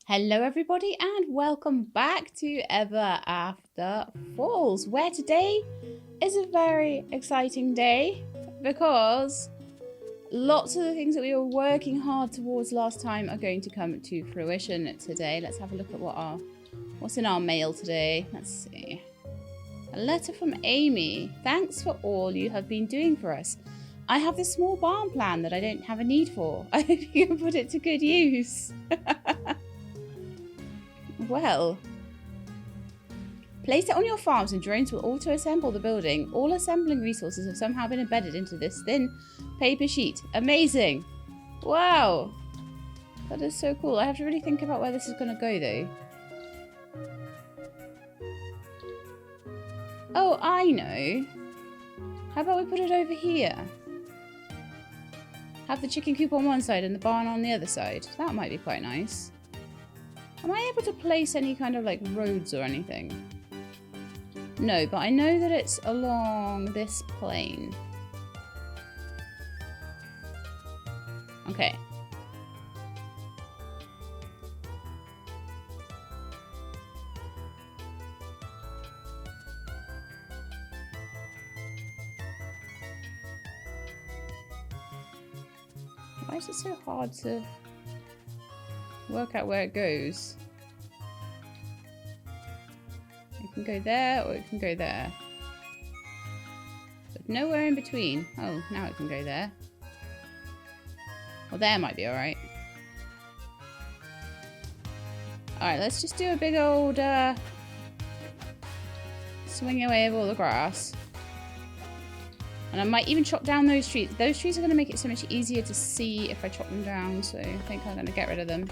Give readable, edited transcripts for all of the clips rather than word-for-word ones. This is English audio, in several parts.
Hello everybody and welcome back to Everafter Falls, where today is a very exciting day because lots of the things that we were working hard towards last time are going to come to fruition today. Let's have a look at what's in our mail today. Let's see. A letter from Amy. Thanks for all you have been doing for us. I have this small barn plan that I don't have a need for. I hope you can put it to good use. Well, place it on your farms and drones will auto-assemble the building. All assembling resources have somehow been embedded into this thin paper sheet. Amazing! Wow! That is so cool. I have to really think about where this is going to go though. Oh, I know. How about we put it over here? Have the chicken coop on one side and the barn on the other side. That might be quite nice. Am I able to place any kind of like roads or anything? No, but I know that it's along this plane. Okay. Why is it so hard to work out where it goes? It can go there or it can go there. But nowhere in between. Oh, now it can go there. Well, there might be alright. Alright, let's just do a big old swing away of all the grass. And I might even chop down those trees. Those trees are going to make it so much easier to see if I chop them down, so I think I'm going to get rid of them.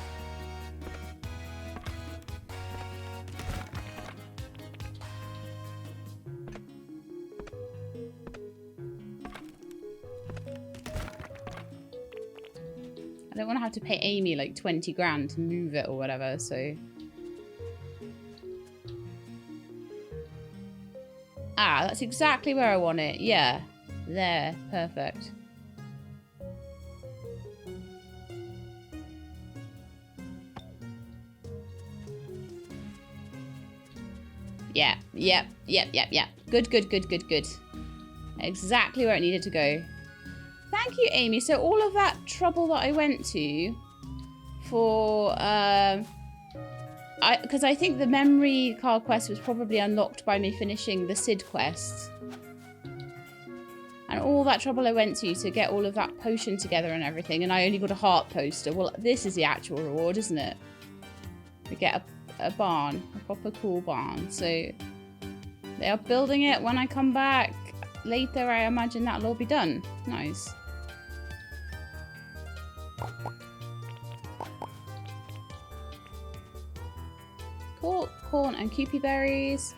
I don't want to have to pay Amy like 20 grand to move it or whatever, so... Ah, that's exactly where I want it. Yeah. There. Perfect. Yeah. Yep. Good. Exactly where it needed to go. Thank you, Amy. So all of that trouble that I went to for... Because I think the memory card quest was probably unlocked by me finishing the Sid quest. And all that trouble I went to get all of that potion together and everything, and I only got a heart poster. Well, this is the actual reward, isn't it? We get a barn, a proper cool barn. So they are building it. When I come back later, I imagine that'll all be done. Nice. Cool, corn and coopy berries.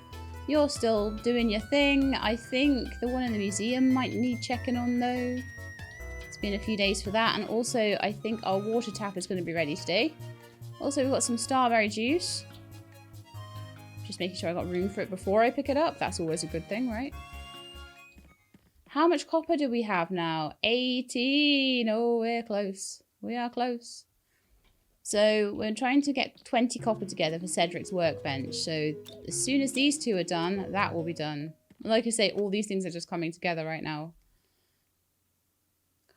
You're still doing your thing. I think the one in the museum might need checking on though. It's been a few days for that. And also I think our water tap is going to be ready today. Also we've got some starberry juice. Just making sure I got room for it before I pick it up. That's always a good thing, right? How much copper do we have now? 18. Oh, we're close. We are close. So we're trying to get 20 copper together for Cedric's workbench. So as soon as these two are done, that will be done. Like I say, all these things are just coming together right now.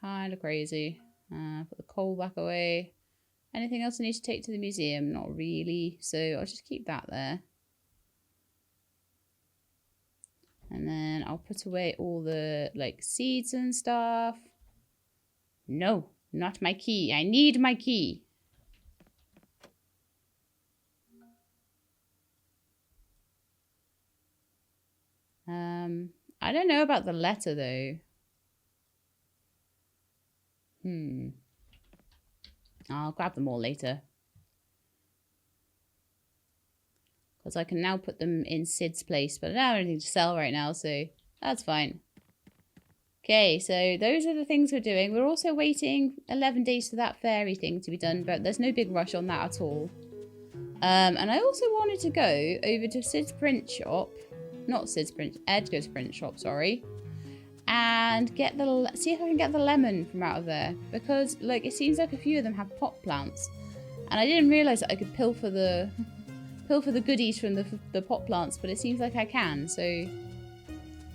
Kind of crazy. Put the coal back away. Anything else I need to take to the museum? Not really. So I'll just keep that there. And then I'll put away all the like seeds and stuff. No, not my key. I need my key. I don't know about the letter though. I'll grab them all later. Because I can now put them in Sid's place, but I don't have anything to sell right now, so that's fine. Okay, so those are the things we're doing. We're also waiting 11 days for that fairy thing to be done, but there's no big rush on that at all. And I also wanted to go over to Sid's print shop. Not Sid's print, Edgar's print shop, sorry. And get see if I can get the lemon from out of there. Because, like, it seems like a few of them have pot plants. And I didn't realise that I could pilfer the goodies from the pot plants, but it seems like I can. So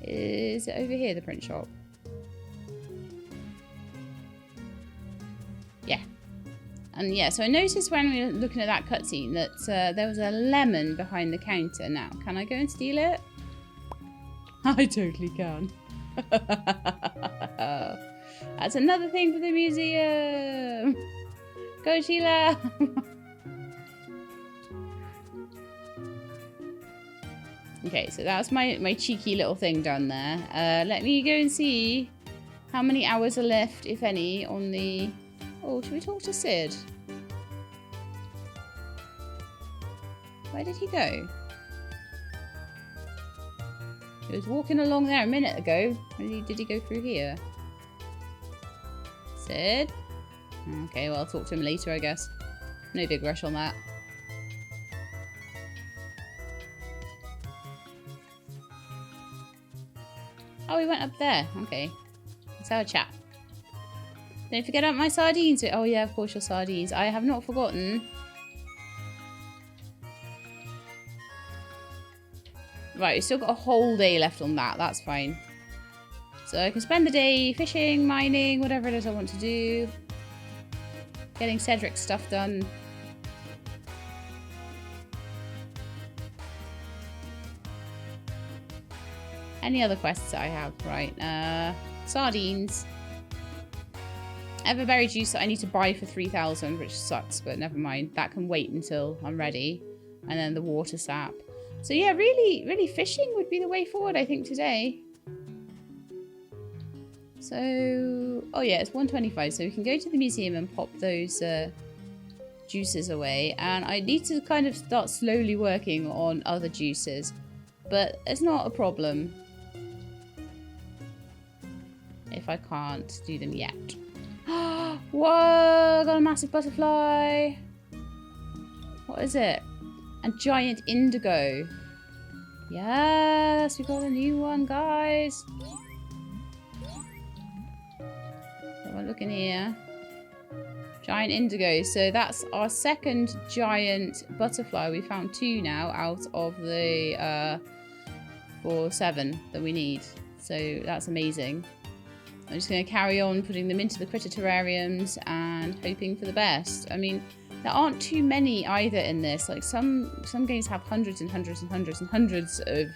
is it over here, the print shop? Yeah. And yeah, so I noticed when we were looking at that cutscene that there was a lemon behind the counter. Now, can I go and steal it? I totally can. That's another thing for the museum. Go, Sheila. Okay, so that's my cheeky little thing down there. Let me go and see how many hours are left, if any, on the... Oh, should we talk to Sid? Where did he go? He was walking along there a minute ago. Did he go through here? Sid? Okay, well, I'll talk to him later, I guess. No big rush on that. Oh, we went up there. Okay. Let's have a chat. Don't forget about my sardines. Oh, yeah, of course, your sardines. I have not forgotten. Right, we've still got a whole day left on that. That's fine. So I can spend the day fishing, mining, whatever it is I want to do. Getting Cedric's stuff done. Any other quests that I have? Right. Sardines. Everberry juice that I need to buy for 3,000, which sucks, but never mind. That can wait until I'm ready. And then the water sap. So yeah, really fishing would be the way forward, I think, today. So, oh yeah, it's 1:25, so we can go to the museum and pop those juices away. And I need to kind of start slowly working on other juices, but it's not a problem if I can't do them yet. Whoa, got a massive butterfly. What is it? A giant indigo. Yes, we got a new one, guys. So we're looking here. Giant indigo. So that's our second giant butterfly. We found 2 now out of the 7 that we need. So that's amazing. I'm just going to carry on putting them into the critter terrariums and hoping for the best. I mean, there aren't too many either in this. Like some games have hundreds and hundreds and hundreds and hundreds of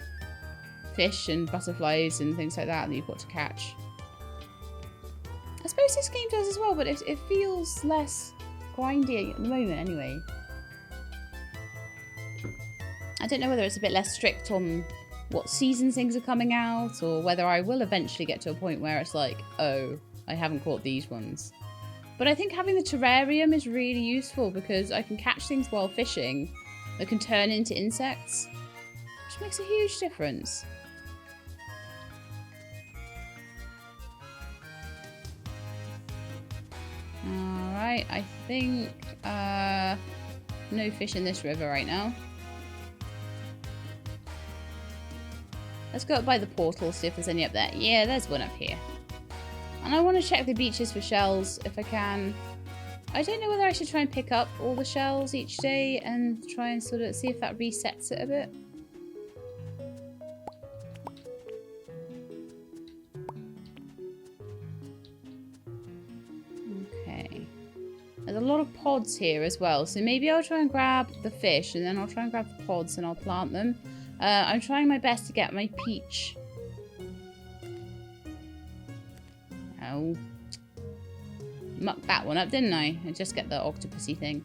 fish and butterflies and things like that you've got to catch. I suppose this game does as well, but it feels less grindy at the moment anyway. I don't know whether it's a bit less strict on what season things are coming out, or whether I will eventually get to a point where it's like, oh, I haven't caught these ones. But I think having the terrarium is really useful because I can catch things while fishing that can turn into insects, which makes a huge difference. Alright, I think no fish in this river right now. Let's go up by the portal, see if there's any up there. Yeah, there's one up here. And I want to check the beaches for shells if I can. I don't know whether I should try and pick up all the shells each day and try and sort of see if that resets it a bit. Okay. There's a lot of pods here as well, so maybe I'll try and grab the fish and then I'll try and grab the pods and I'll plant them. I'm trying my best to get my peach. Oh. Mucked that one up, didn't I? I just get the octopusy thing.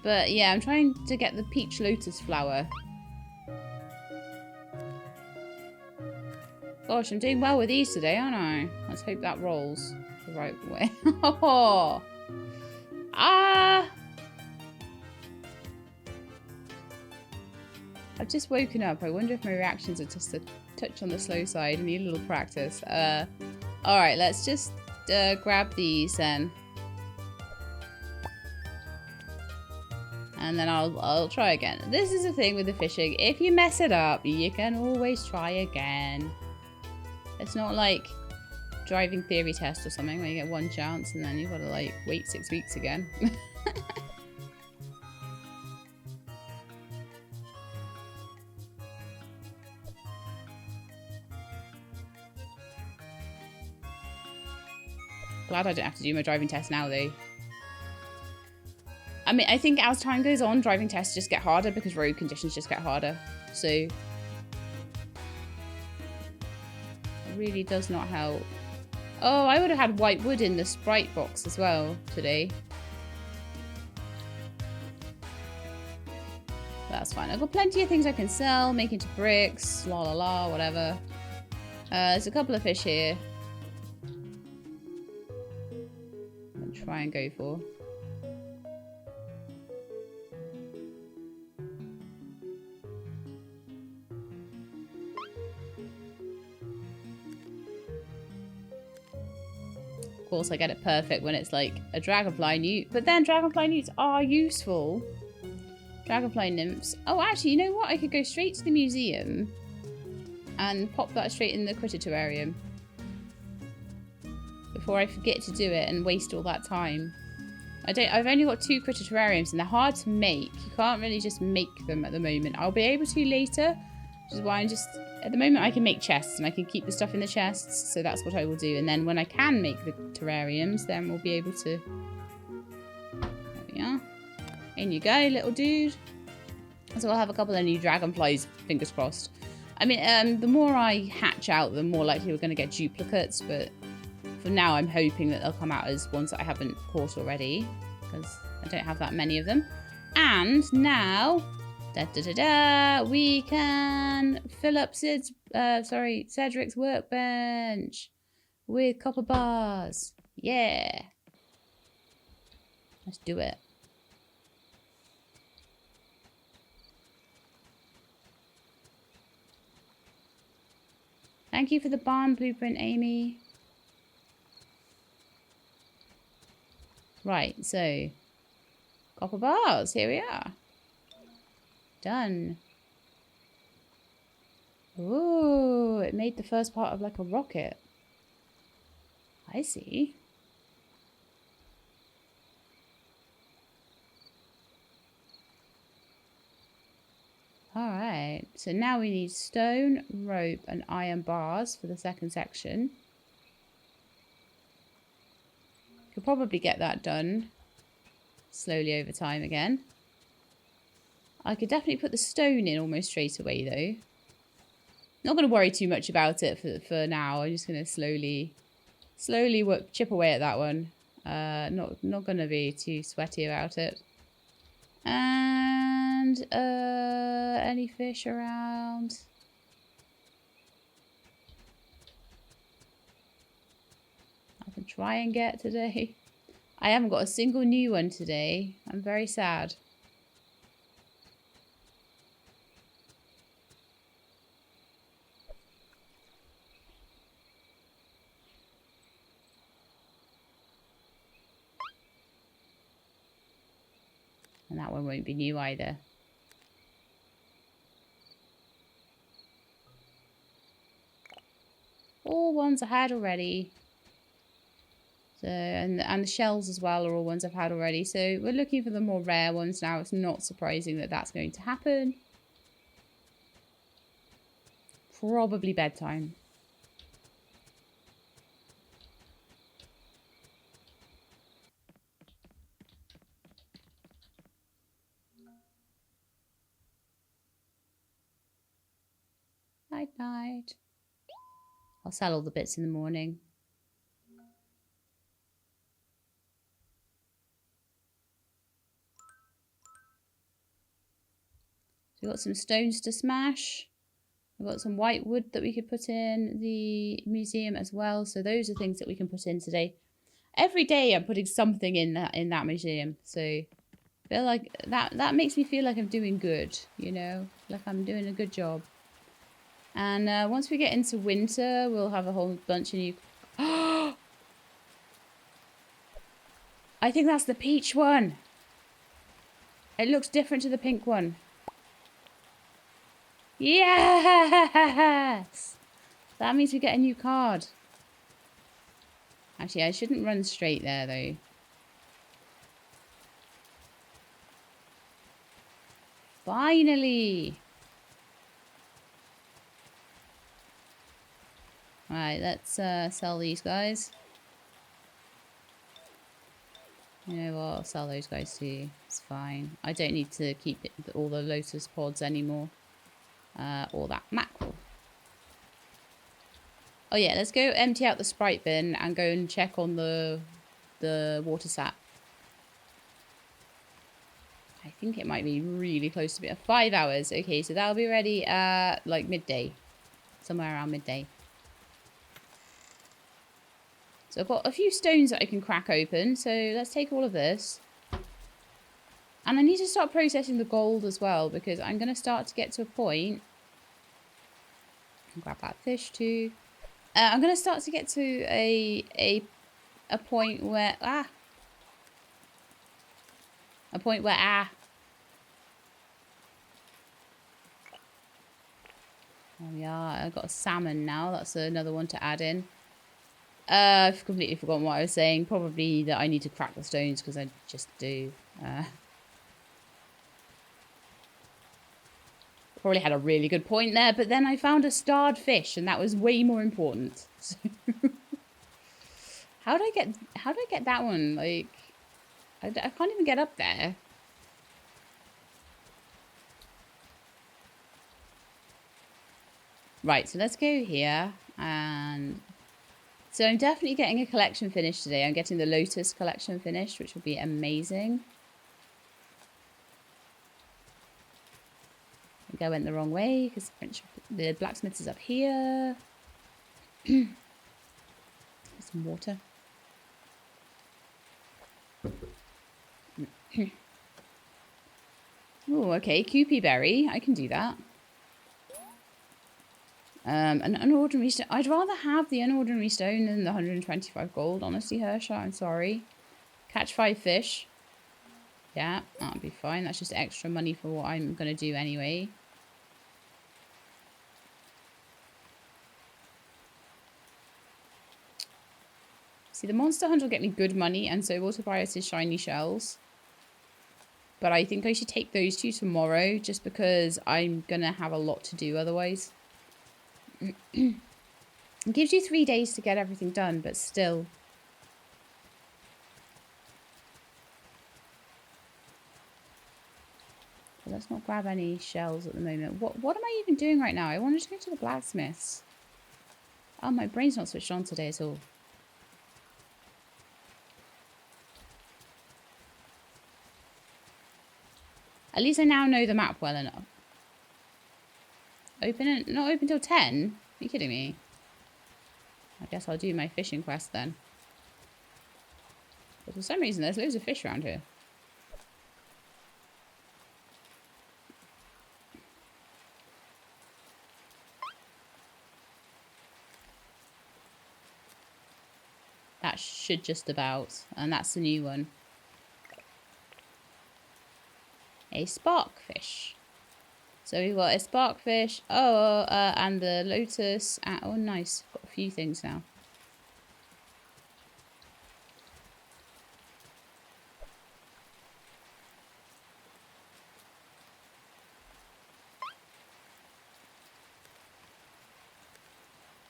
But yeah, I'm trying to get the peach lotus flower. Gosh, I'm doing well with these today, aren't I? Let's hope that rolls the right way. Oh! Ah! I've just woken up. I wonder if my reactions are just a touch on the slow side. I need a little practice. Alright, let's just grab these then. And then I'll try again. This is the thing with the fishing. If you mess it up, you can always try again. It's not like driving theory test or something where you get one chance and then you've got to like wait 6 weeks again. Glad I don't have to do my driving test now, though. I mean, I think as time goes on, driving tests just get harder because road conditions just get harder. So, it really does not help. Oh, I would have had white wood in the Sprite box as well today. That's fine. I've got plenty of things I can sell, make into bricks, la la la, whatever. There's a couple of fish here. Try and go for. Of course, I get it perfect when it's like a dragonfly newt, but then dragonfly newts are useful. Dragonfly nymphs. Oh, actually, you know what? I could go straight to the museum and pop that straight in the critter terrarium before I forget to do it and waste all that time. I've only got 2 critter terrariums and they're hard to make. You can't really just make them at the moment. I'll be able to later, which is why I'm just, at the moment I can make chests and I can keep the stuff in the chests, so that's what I will do. And then when I can make the terrariums, then we'll be able to, there we are. In you go, little dude. So I'll have a couple of new dragonflies, fingers crossed. I mean, the more I hatch out, the more likely we're going to get duplicates, but for now, I'm hoping that they'll come out as ones that I haven't caught already, because I don't have that many of them. And now, we can fill up Cedric's workbench with copper bars. Yeah. Let's do it. Thank you for the barn blueprint, Amy. Right, so copper bars, here we are. Done. Ooh, it made the first part of like a rocket. I see. Alright, so now we need stone, rope and iron bars for the second section. Could probably get that done slowly over time again. I could definitely put the stone in almost straight away though. Not going to worry too much about it for now. I'm just going to slowly chip away at that one. Not going to be too sweaty about it. And any fish around? I can try and get today. I haven't got a single new one today. I'm very sad. And that one won't be new either. All ones I had already. So, and the shells as well are all ones I've had already. So we're looking for the more rare ones now. It's not surprising that that's going to happen. Probably bedtime. Night night. I'll sell all the bits in the morning. So we've got some stones to smash. We've got some white wood that we could put in the museum as well. So those are things that we can put in today. Every day I'm putting something in that museum. So I feel like that makes me feel like I'm doing good, you know, like I'm doing a good job. And once we get into winter, we'll have a whole bunch of new. I think that's the peach one. It looks different to the pink one. Yes! That means we get a new card. Actually, I shouldn't run straight there, though. Finally! Alright, let's sell these guys. You know what? I'll sell those guys too. It's fine. I don't need to keep all the lotus pods anymore. Or that mackerel. Oh yeah, let's go empty out the sprite bin and go and check on the water sap. I think it might be really close to 5 hours. Okay, so that'll be ready at like midday. Somewhere around midday. So I've got a few stones that I can crack open. So let's take all of this. And I need to start processing the gold as well, because I'm going to start to get to a point. I'll grab that fish too. I'm going to start to get to a point where... A point where... There we are. I've got a salmon now. That's another one to add in. I've completely forgotten what I was saying. Probably that I need to crack the stones, because I just do. Probably had a really good point there, but then I found a starred fish, and that was way more important. So how did I get that one? Like, I can't even get up there. Right, so let's go here, and so I'm definitely getting a collection finished today. I'm getting the lotus collection finished, which will be amazing. I think I went the wrong way because the blacksmith is up here. Some water. Oh, okay, coopy berry. I can do that. An unordinary stone. I'd rather have the unordinary stone than the 125 gold, honestly, Hersha. I'm sorry. Catch 5 fish. Yeah, that'll be fine. That's just extra money for what I'm going to do anyway. See, the monster hunt will get me good money, and so will Tobias's shiny shells. But I think I should take those two tomorrow, just because I'm going to have a lot to do otherwise. It gives you 3 days to get everything done, but still. But let's not grab any shells at the moment. What am I even doing right now? I wanted to go to the blacksmith's. Oh, my brain's not switched on today at all. At least I now know the map well enough. Not open till 10? Are you kidding me? I guess I'll do my fishing quest then. But for some reason, there's loads of fish around here. That should just about. And that's the new one. A sparkfish. So we've got a sparkfish. Oh, and the lotus. Oh, nice. Got a few things now.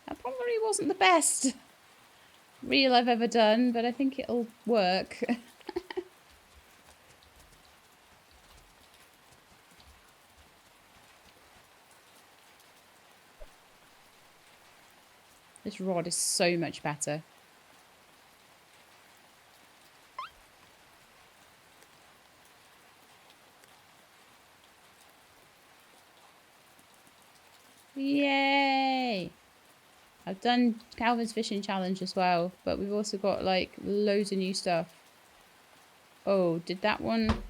That probably wasn't the best reel I've ever done, but I think it'll work. This rod is so much better. Yay! I've done Calvin's fishing challenge as well, but we've also got like loads of new stuff. Oh, did that one?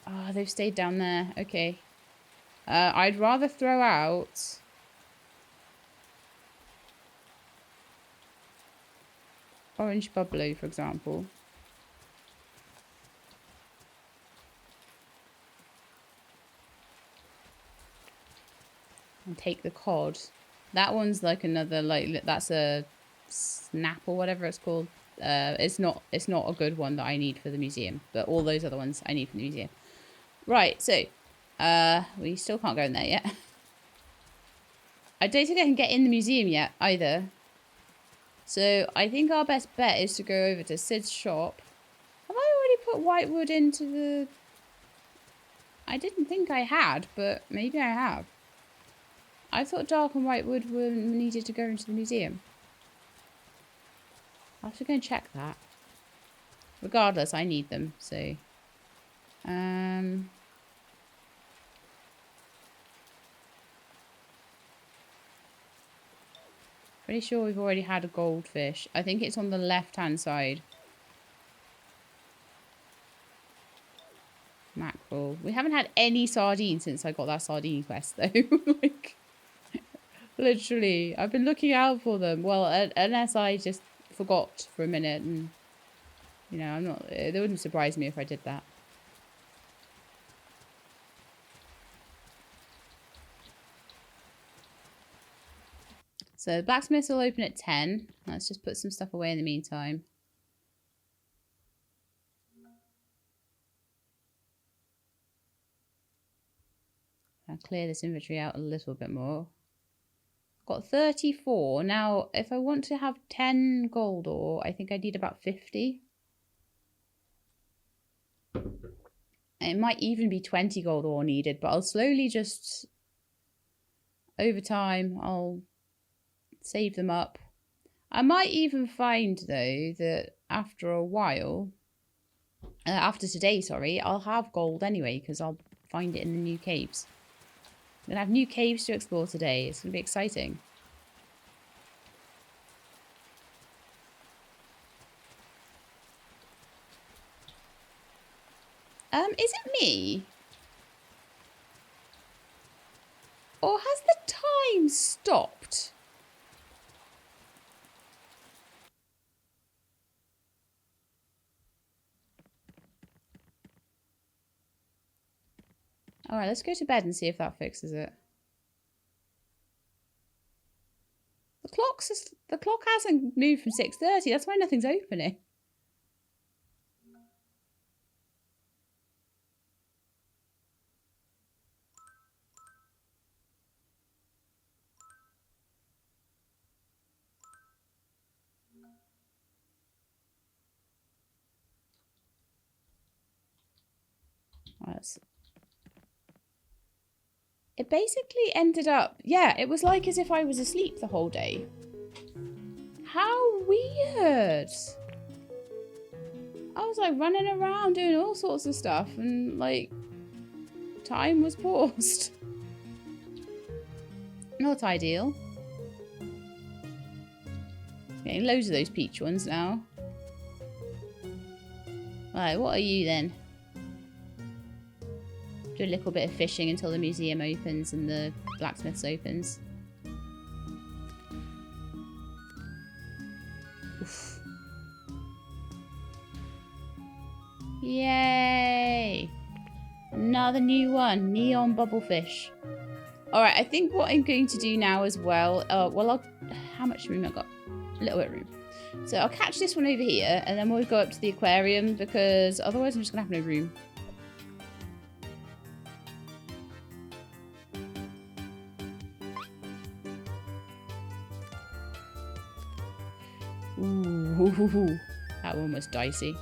Oh, they've stayed down there. Okay. I'd rather throw out... Orange Bubblo, for example. And take the cod. That one's like another, like, that's a snap or whatever it's called. It's not a good one that I need for the museum, but all those other ones I need for the museum. Right, so we still can't go in there yet. I don't think I can get in the museum yet either. So I think our best bet is to go over to Sid's shop. Have I already put whitewood into the... I didn't think I had, but maybe I have. I thought dark and whitewood were needed to go into the museum. I'll have to go and check that. Regardless, I need them, so... Pretty sure we've already had a goldfish. I think it's on the left-hand side. Mackerel. We haven't had any sardines since I got that sardine quest, though. Like, literally, I've been looking out for them. Well, unless I just forgot for a minute, and you know, I'm not. It wouldn't surprise me if I did that. So blacksmiths will open at 10. Let's just put some stuff away in the meantime. I'll clear this inventory out a little bit more. Got 34. Now, if I want to have 10 gold ore, I think I need about 50. It might even be 20 gold ore needed, but I'll slowly just, over time, I'll save them up. I might even find, though, that after a while, after today, sorry, I'll have gold anyway, because I'll find it in the new caves. I'm going to have new caves to explore today. It's going to be exciting. Is it me? Or has the time stopped? Alright, let's go to bed and see if that fixes it. The clock hasn't moved from 6:30. That's why nothing's opening. It basically ended up, yeah, it was like as if I was asleep the whole day. How weird. I was like running around doing all sorts of stuff and like time was paused. Not ideal. Getting loads of those peach ones now. Right, what are you then? Do a little bit of fishing until the museum opens and the blacksmith's opens. Oof. Yay! Another new one. Neon bubblefish. Alright, I think what I'm going to do now as well... how much room have I got? A little bit of room. So I'll catch this one over here and then we'll go up to the aquarium because otherwise I'm just going to have no room. Ooh, that one was dicey.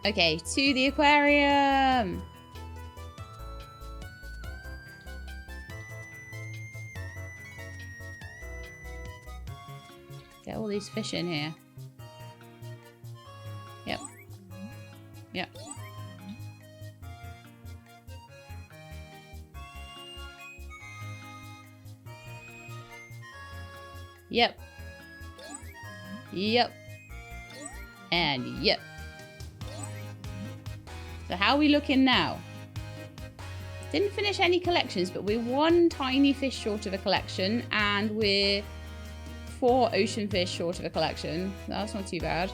Okay, to the aquarium! Get all these fish in here. Yep. Yep. Yep. Yep. And yep. So how are we looking now? Didn't finish any collections, but we're one tiny fish short of a collection, and we're 4 ocean fish short of a collection. That's not too bad.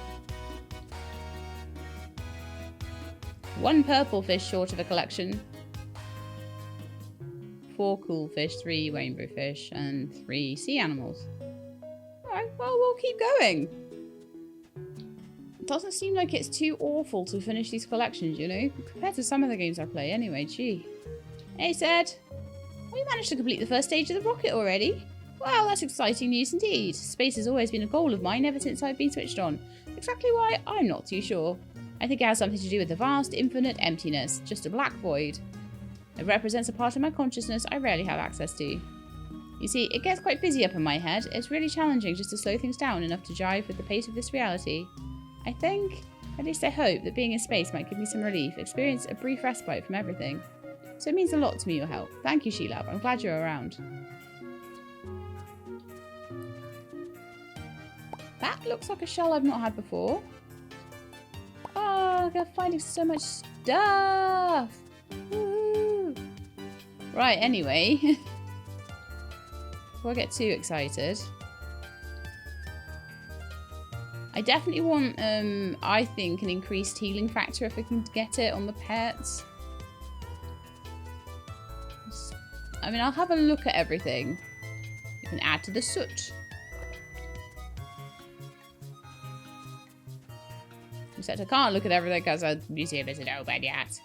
1 purple fish short of a collection. 4 cool fish, 3 rainbow fish, and 3 sea animals. Alright, well, we'll keep going. It doesn't seem like it's too awful to finish these collections, you know? Compared to some of the games I play anyway, gee. Hey, Sed. We managed to complete the first stage of the rocket already. Wow, that's exciting news indeed. Space has always been a goal of mine ever since I've been switched on. Exactly why, I'm not too sure. I think it has something to do with the vast, infinite emptiness. Just a black void. It represents a part of my consciousness I rarely have access to. You see, it gets quite busy up in my head. It's really challenging just to slow things down enough to jive with the pace of this reality. I think, at least I hope, that being in space might give me some relief, experience a brief respite from everything. So it means a lot to me, your help. Thank you, Sheila. I'm glad you're around. That looks like a shell I've not had before. Oh, they're finding so much stuff. Woo. Right, anyway. Before I get too excited. I definitely want, I think, an increased healing factor if I can get it on the pets. I mean, I'll have a look at everything. You can add to the soot. Except I can't look at everything because the museum isn't open yet.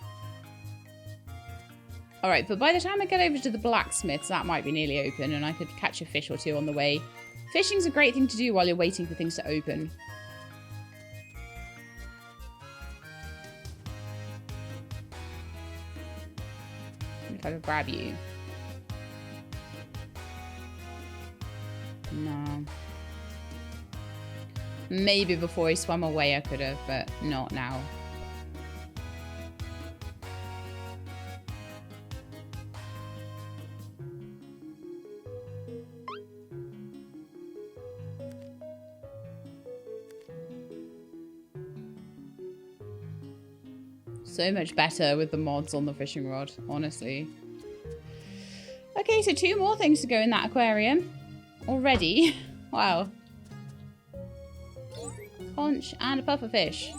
Alright, but by the time I get over to the blacksmiths, that might be nearly open and I could catch a fish or two on the way. Fishing's a great thing to do while you're waiting for things to open. If I could grab you. No. Maybe before he swam away I could have, but not now. So much better with the mods on the fishing rod, honestly. Okay, so 2 more things to go in that aquarium. Already. Wow. Conch and a pufferfish.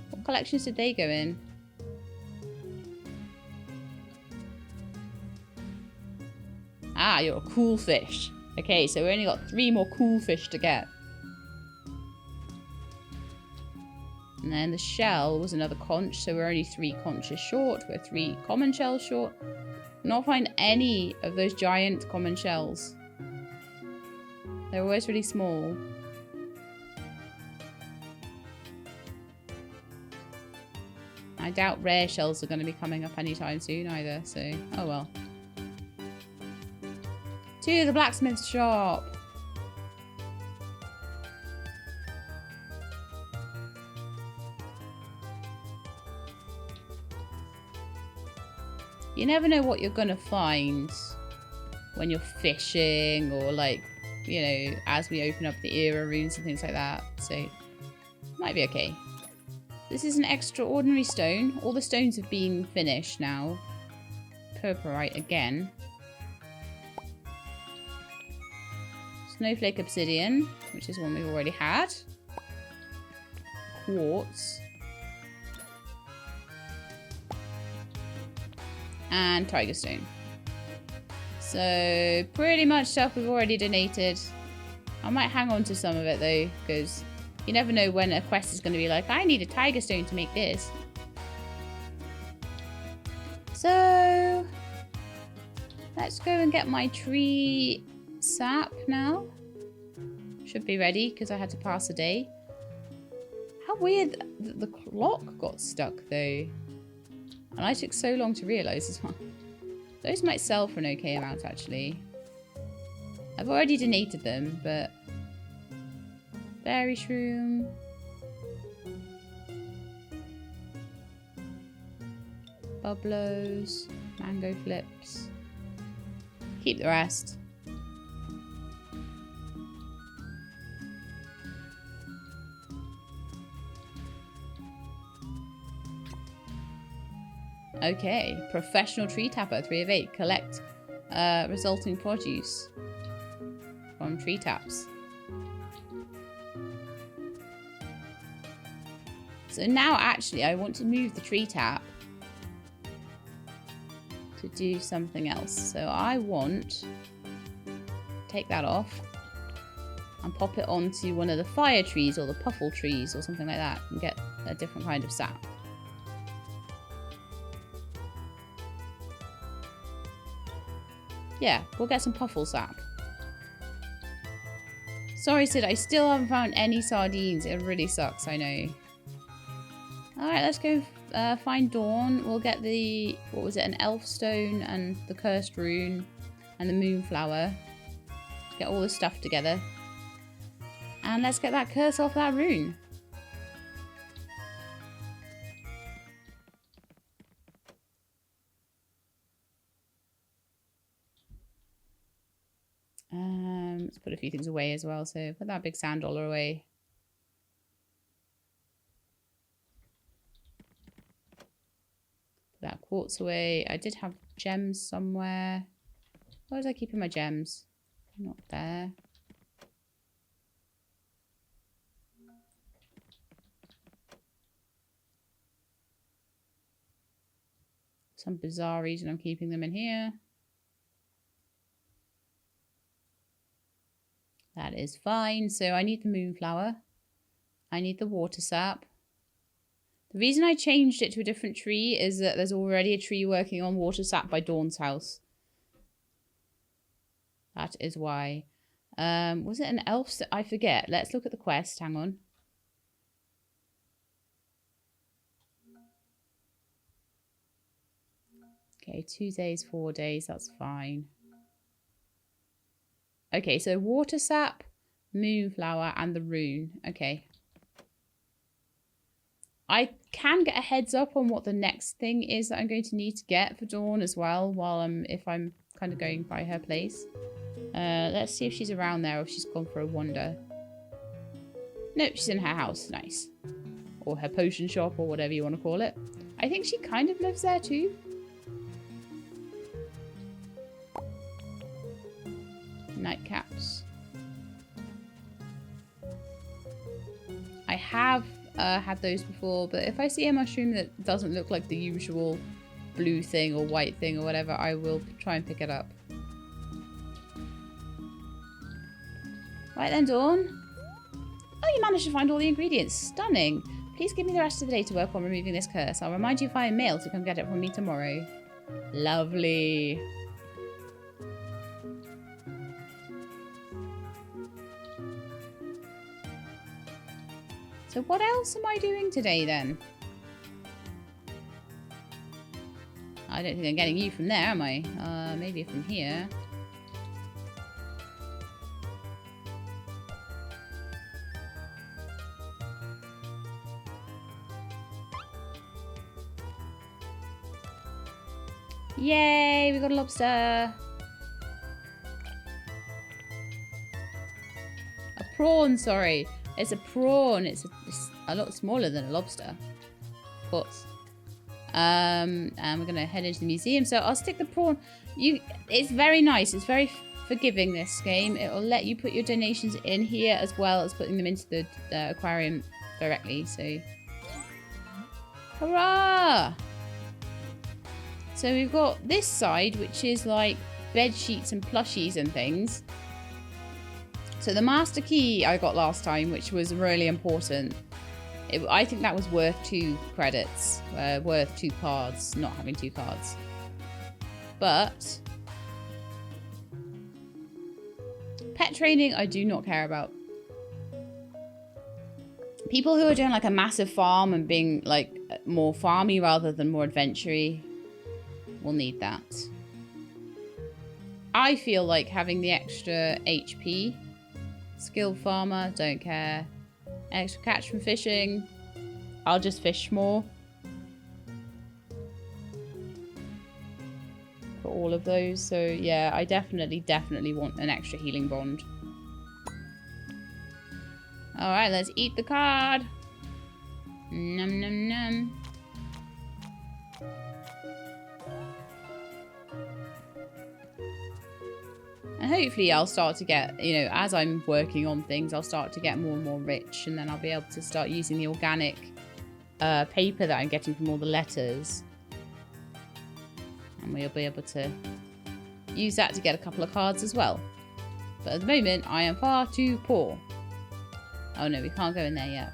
What collections did they go in? Ah, you're a cool fish. Okay, so we only got 3 more cool fish to get. And then the shell was another conch, so we're only 3 conches short. We're 3 common shells short. Not find any of those giant common shells. They're always really small. I doubt rare shells are going to be coming up anytime soon either, so oh well. To the blacksmith shop. You never know what you're going to find when you're fishing or like, you know, as we open up the era runes and things like that. So, might be okay. This is an extraordinary stone. All the stones have been finished now. Purpurite again. Snowflake obsidian, which is one we've already had. Quartz. And tiger stone. So pretty much stuff we've already donated. I might hang on to some of it though, because you never know when a quest is going to be like, I need a tiger stone to make this. So let's go and get my tree sap now. Should be ready because I had to pass a day. How weird that the clock got stuck though. And I took so long to realise as well. Those might sell for an okay amount, actually. I've already donated them, but... Berry shroom. Bublos. Mango flips. Keep the rest. Okay, professional tree tapper, 3 of 8. Collect resulting produce from tree taps. So now actually I want to move the tree tap to do something else. So I want take that off and pop it onto one of the fire trees or the puffle trees or something like that and get a different kind of sap. Yeah, we'll get some puffle sap. Sorry, Sid, I still haven't found any sardines. It really sucks, I know. Alright, let's go find Dawn. We'll get the, what was it, an elf stone and the cursed rune and the moonflower. Get all this stuff together. And let's get that curse off that rune. Let's put a few things away as well. So put that big sand dollar away. Put that quartz away. I did have gems somewhere. Where was I keeping my gems? Not there. Some bizarre reason I'm keeping them in here. That is fine. So I need the moonflower. I need the water sap. The reason I changed it to a different tree is that there's already a tree working on water sap by Dawn's house. That is why. Was it an elf? I forget. Let's look at the quest. Hang on. Okay, 2 days, 4 days. That's fine. Okay, so water sap, moonflower, and the rune. Okay. I can get a heads up on what the next thing is that I'm going to need to get for Dawn as well, while if I'm kind of going by her place. Let's see if she's around there or if she's gone for a wander. Nope, she's in her house. Nice. Or her potion shop or whatever you want to call it. I think she kind of lives there too. Nightcaps. I have had those before, but if I see a mushroom that doesn't look like the usual blue thing or white thing or whatever, I will try and pick it up. Right then, Dawn. Oh, you managed to find all the ingredients. Stunning. Please give me the rest of the day to work on removing this curse. I'll remind you via mail to come get it from me tomorrow. Lovely. So what else am I doing today then? I don't think I'm getting you from there, am I? Maybe from here. Yay, we got a lobster. A prawn, sorry. It's a prawn. It's a lot smaller than a lobster. Of course. And we're going to head into the museum. So I'll stick the prawn. It's very nice. It's very forgiving, this game. It will let you put your donations in here as well as putting them into the aquarium directly. So, hurrah! So we've got this side, which is like bed sheets and plushies and things. So the master key I got last time, which was really important. I think that was worth 2 credits. Worth 2 cards, not having 2 cards. But pet training, I do not care about. People who are doing like a massive farm and being like more farmy rather than more adventure-y will need that. I feel like having the extra HP. Skilled farmer, don't care. Extra catch from fishing. I'll just fish more. For all of those. So yeah, I definitely want an extra healing bond. Alright, let's eat the card. Num num num. And hopefully I'll start to get, you know, as I'm working on things, I'll start to get more and more rich. And then I'll be able to start using the organic paper that I'm getting from all the letters. And we'll be able to use that to get a couple of cards as well. But at the moment, I am far too poor. Oh no, we can't go in there yet.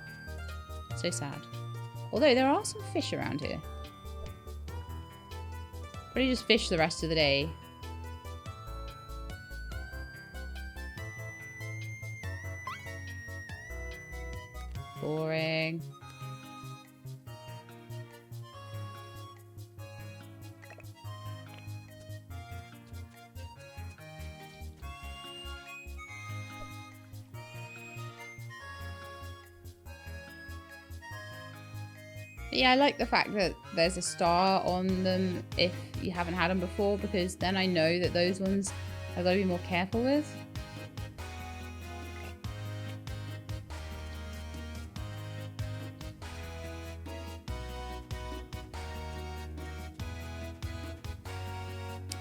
So sad. Although there are some fish around here. Probably just fish the rest of the day. Boring. But yeah, I like the fact that there's a star on them if you haven't had them before, because then I know that those ones I've got to be more careful with.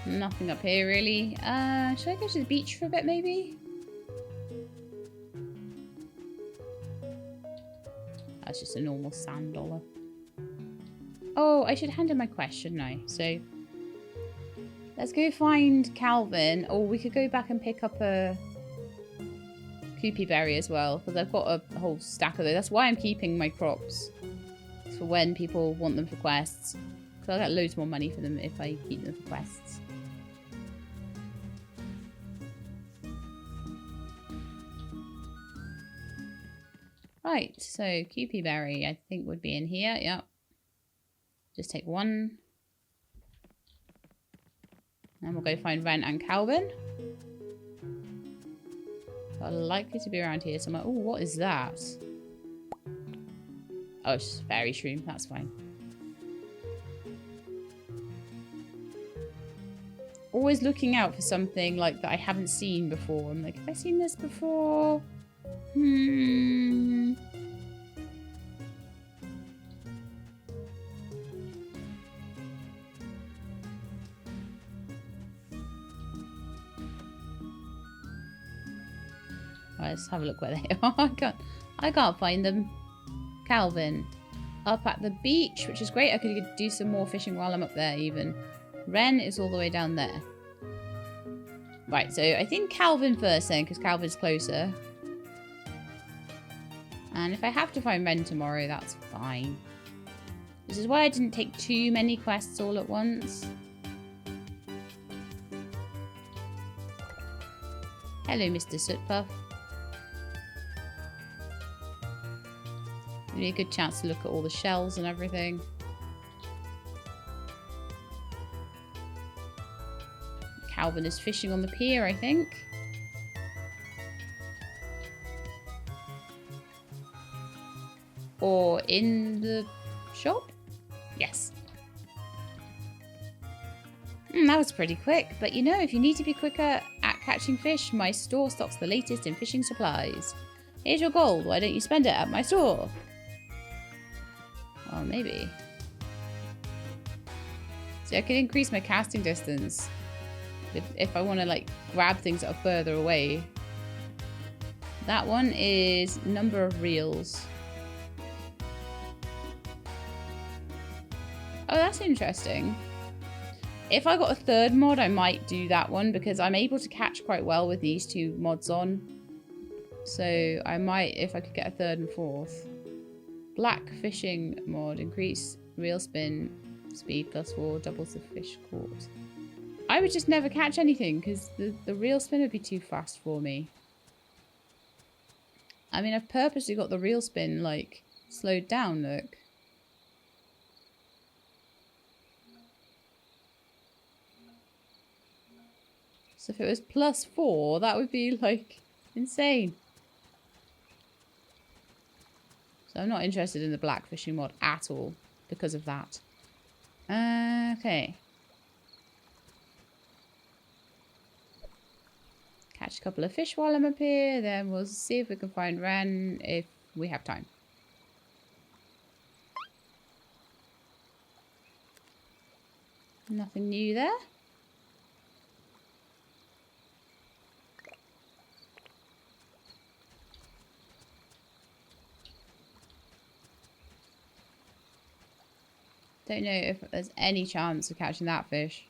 Nothing up here really. Should I go to the beach for a bit maybe? That's just a normal sand dollar. Oh, I should hand in my quest, shouldn't I? So let's go find Calvin. Or we could go back and pick up a coopy berry as well, because I've got a whole stack of those. That's why I'm keeping my crops. It's for when people want them for quests. Because I'll get loads more money for them if I keep them for quests. Right, so coopy berry I think would be in here. Yep. Just take one. And we'll go find Rune and Calvin. They're likely to be around here somewhere. Oh, what is that? Oh, it's just fairy shroom. That's fine. Always looking out for something like that I haven't seen before. I'm like, have I seen this before? Let's have a look where they are. I can't find them. Calvin. Up at the beach, which is great. I could do some more fishing while I'm up there even. Rune is all the way down there. Right, so I think Calvin first then, because Calvin's closer. And if I have to find Rune tomorrow, that's fine. This is why I didn't take too many quests all at once. Hello, Mr. Sootpuff. Give me a good chance to look at all the shells and everything. Calvin is fishing on the pier, I think. Or in the shop? Yes. That was pretty quick. But you know, if you need to be quicker at catching fish, my store stocks the latest in fishing supplies. Here's your gold. Why don't you spend it at my store? Well, maybe. See, I could increase my casting distance if I want to, like, grab things that are further away. That one is number of reels. Oh, that's interesting. If I got a third mod, I might do that one because I'm able to catch quite well with these two mods on. So I might, if I could get a third and fourth. Black fishing mod, increase reel spin speed +4, doubles the fish caught. I would just never catch anything because the reel spin would be too fast for me. I mean, I've purposely got the reel spin, like, slowed down, look. So if it was +4, that would be, like, insane. So I'm not interested in the black fishing mod at all because of that. Okay. Catch a couple of fish while I'm up here, then we'll see if we can find Rune if we have time. Nothing new there. Don't know if there's any chance of catching that fish.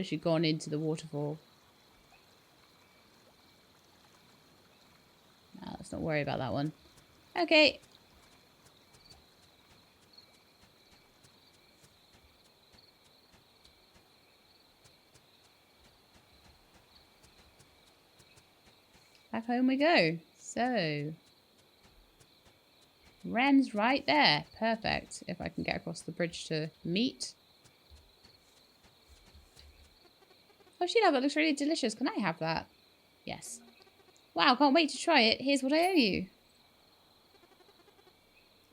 literally gone into the waterfall. No, let's not worry about that one. Okay. Back home we go. So, Ren's right there. Perfect. If I can get across the bridge to meet. Oh, Sheila, that looks really delicious. Can I have that? Yes. Wow, can't wait to try it. Here's what I owe you.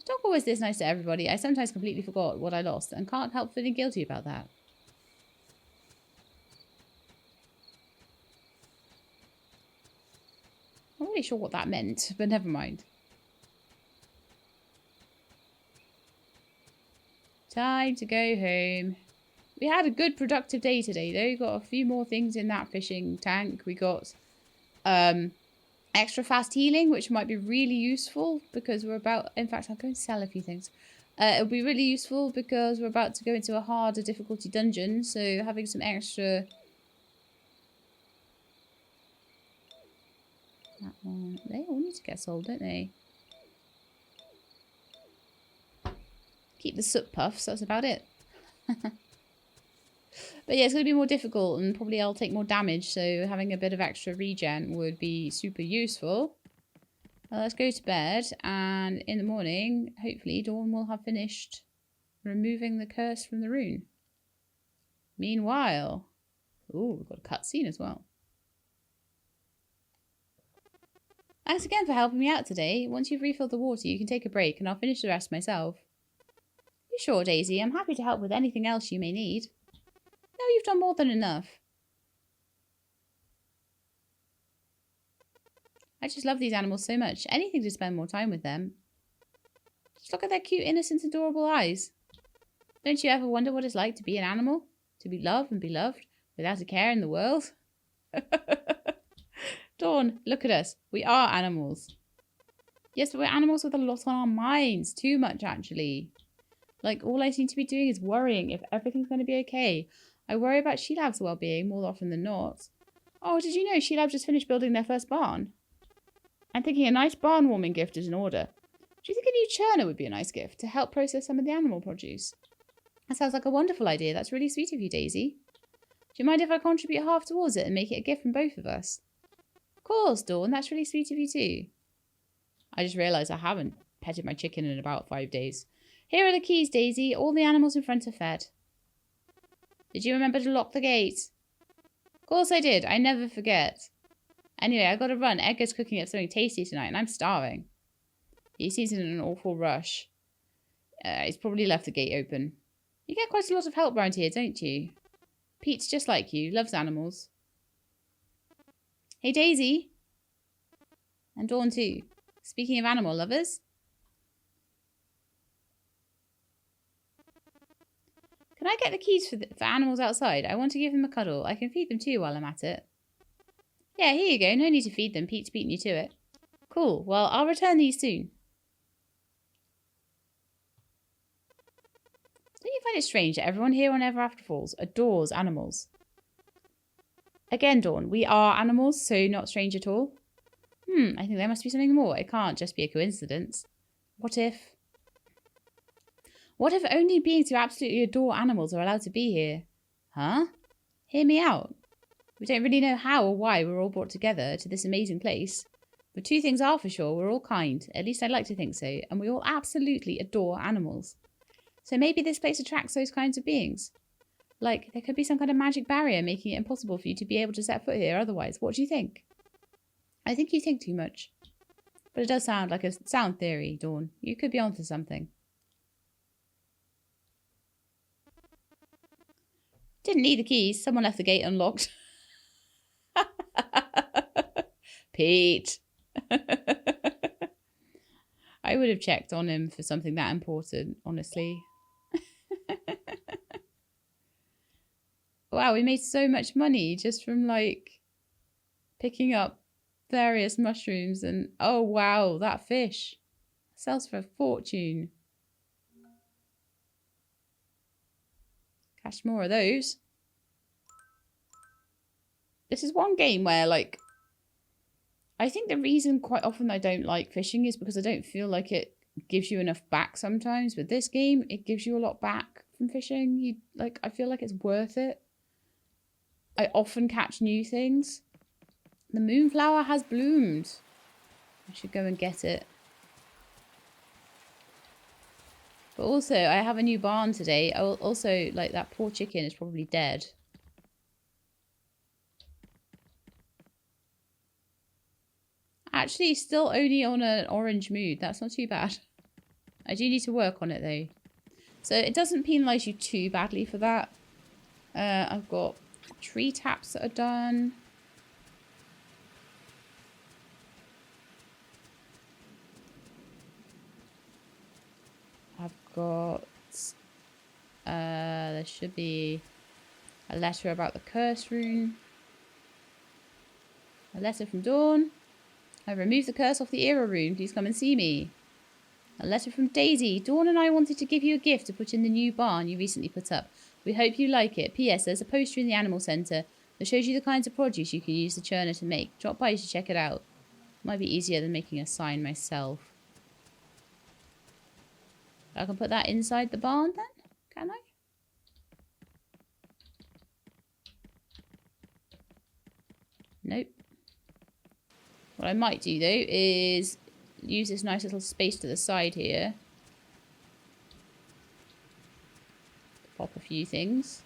Don't always this nice to everybody. I sometimes completely forgot what I lost and can't help feeling guilty about that. I'm not really sure what that meant, but never mind. Time to go home. We had a good productive day today though. We got a few more things in that fishing tank. We got extra fast healing, which might be really useful because we're about... In fact, I'll go and sell a few things. It'll be really useful because we're about to go into a harder difficulty dungeon. So having some extra... That one. They all need to get sold, don't they? Keep the soot puffs, that's about it. But yeah, it's going to be more difficult and probably I'll take more damage. So having a bit of extra regen would be super useful. Let's go to bed. And in the morning, hopefully Dawn will have finished removing the curse from the rune. Meanwhile... Ooh, we've got a cutscene as well. Thanks again for helping me out today. Once you've refilled the water, you can take a break and I'll finish the rest myself. You sure, Daisy? I'm happy to help with anything else you may need. No, you've done more than enough. I just love these animals so much. Anything to spend more time with them. Just look at their cute, innocent, adorable eyes. Don't you ever wonder what it's like to be an animal? To be loved and beloved without a care in the world? Dawn, look at us. We are animals. Yes, but we're animals with a lot on our minds. Too much, actually. Like, all I seem to be doing is worrying if everything's going to be okay. I worry about Shelab's well-being more often than not. Oh, did you know Shelab just finished building their first barn? I'm thinking a nice barn warming gift is in order. Do you think a new churner would be a nice gift to help process some of the animal produce? That sounds like a wonderful idea. That's really sweet of you, Daisy. Do you mind if I contribute half towards it and make it a gift from both of us? Of course, Dawn. That's really sweet of you too. I just realised I haven't petted my chicken in about 5 days. Here are the keys, Daisy. All the animals in front are fed. Did you remember to lock the gate? Of course I did. I never forget. Anyway, I gotta run. Edgar's cooking up something tasty tonight and I'm starving. He seems in an awful rush. He's probably left the gate open. You get quite a lot of help around here, don't you? Pete's just like you. Loves animals. Hey, Daisy. And Dawn too. Speaking of animal lovers. Can I get the keys for animals outside? I want to give them a cuddle. I can feed them too while I'm at it. Yeah, here you go. No need to feed them. Pete's beaten you to it. Cool. Well, I'll return these soon. Don't you find it strange that everyone here on Everafter Falls adores animals? Again, Dawn, we are animals, so not strange at all. I think there must be something more. It can't just be a coincidence. What if only beings who absolutely adore animals are allowed to be here? Huh? Hear me out. We don't really know how or why we're all brought together to this amazing place. But two things are for sure. We're all kind. At least I'd like to think so. And we all absolutely adore animals. So maybe this place attracts those kinds of beings. Like, there could be some kind of magic barrier making it impossible for you to be able to set foot here otherwise. What do you think? I think you think too much. But it does sound like a sound theory, Dawn. You could be onto something. Didn't need the keys. Someone left the gate unlocked. Pete. I would have checked on him for something that important, honestly. Wow, we made so much money just from, like, picking up various mushrooms and... Oh, wow, that fish sells for a fortune. Catch more of those. This is one game where, like, I think the reason quite often I don't like fishing is because I don't feel like it gives you enough back sometimes. But this game, it gives you a lot back from fishing. I feel like it's worth it. I often catch new things. The moonflower has bloomed. I should go and get it. But also, I have a new barn today. Also, like, that poor chicken is probably dead. Actually, still only on an orange mood. That's not too bad. I do need to work on it, though. So it doesn't penalise you too badly for that. I've got tree taps that are done. I've got... there should be a letter about the curse rune. A letter from Dawn. I've removed the curse off the era rune. Please come and see me. A letter from Daisy. Dawn and I wanted to give you a gift to put in the new barn you recently put up. We hope you like it. P.S. There's a poster in the animal centre that shows you the kinds of produce you can use the churner to make. Drop by to check it out. Might be easier than making a sign myself. I can put that inside the barn then? Can I? Nope. What I might do, though, is use this nice little space to the side here. Pop a few things.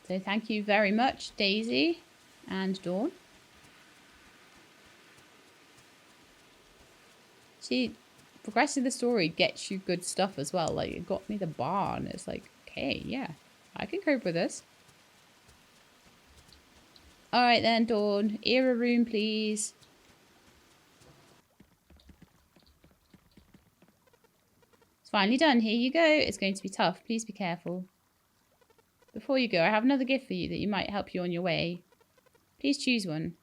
So thank you very much, Daisy and Dawn. See, progressing the story gets you good stuff as well. Like, it got me the barn. It's like, okay, yeah, I can cope with this. Alright then, Dawn. Era room, please. It's finally done. Here you go. It's going to be tough. Please be careful. Before you go, I have another gift for you that you might help you on your way. Please choose one.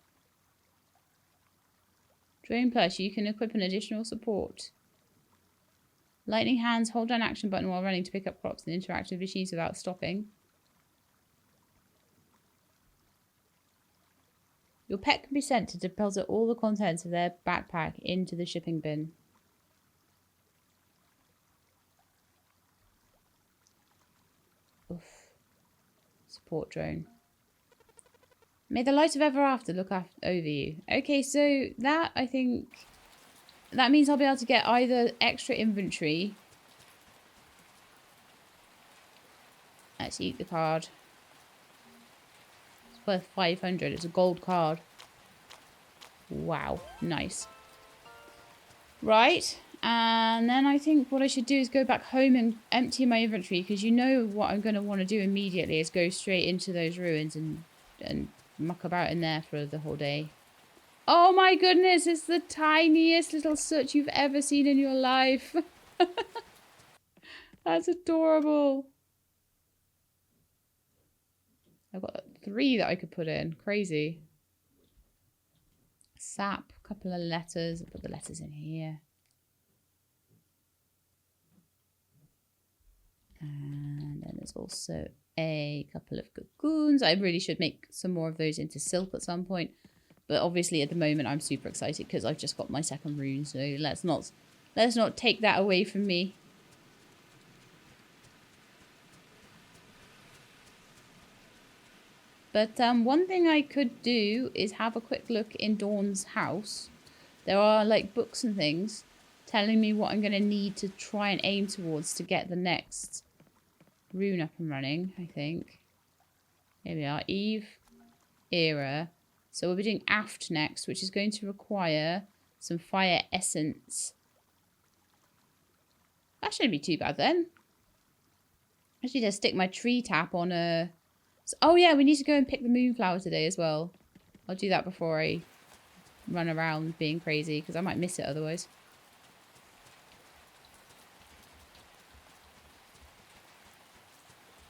Drone plush. You can equip an additional support. Lightning hands. Hold down action button while running to pick up crops and interact with machines without stopping. Your pet can be sent to deposit all the contents of their backpack into the shipping bin. Oof. Support drone. May the light of Everafter look over you. Okay, so that, I think... That means I'll be able to get either extra inventory. Let's eat the card. It's worth 500. It's a gold card. Wow. Nice. Right. And then I think what I should do is go back home and empty my inventory. Because you know what I'm going to want to do immediately is go straight into those ruins and muck about in there for the whole day. Oh my goodness, it's the tiniest little soot you've ever seen in your life. That's adorable. I've got 3 that I could put in. Crazy. Sap, a couple of letters. I'll put the letters in here. And then there's also a couple of cocoons. I really should make some more of those into silk at some point. But obviously at the moment I'm super excited because I've just got my second rune, so let's not take that away from me. But one thing I could do is have a quick look in Dawn's house. There are like books and things telling me what I'm going to need to try and aim towards to get the next rune up and running, I think. Here we are, Eve, Era. So we'll be doing Aft next, which is going to require some fire essence. That shouldn't be too bad then. I just need to stick my tree tap on a... Oh yeah, we need to go and pick the moonflower today as well. I'll do that before I run around being crazy, because I might miss it otherwise.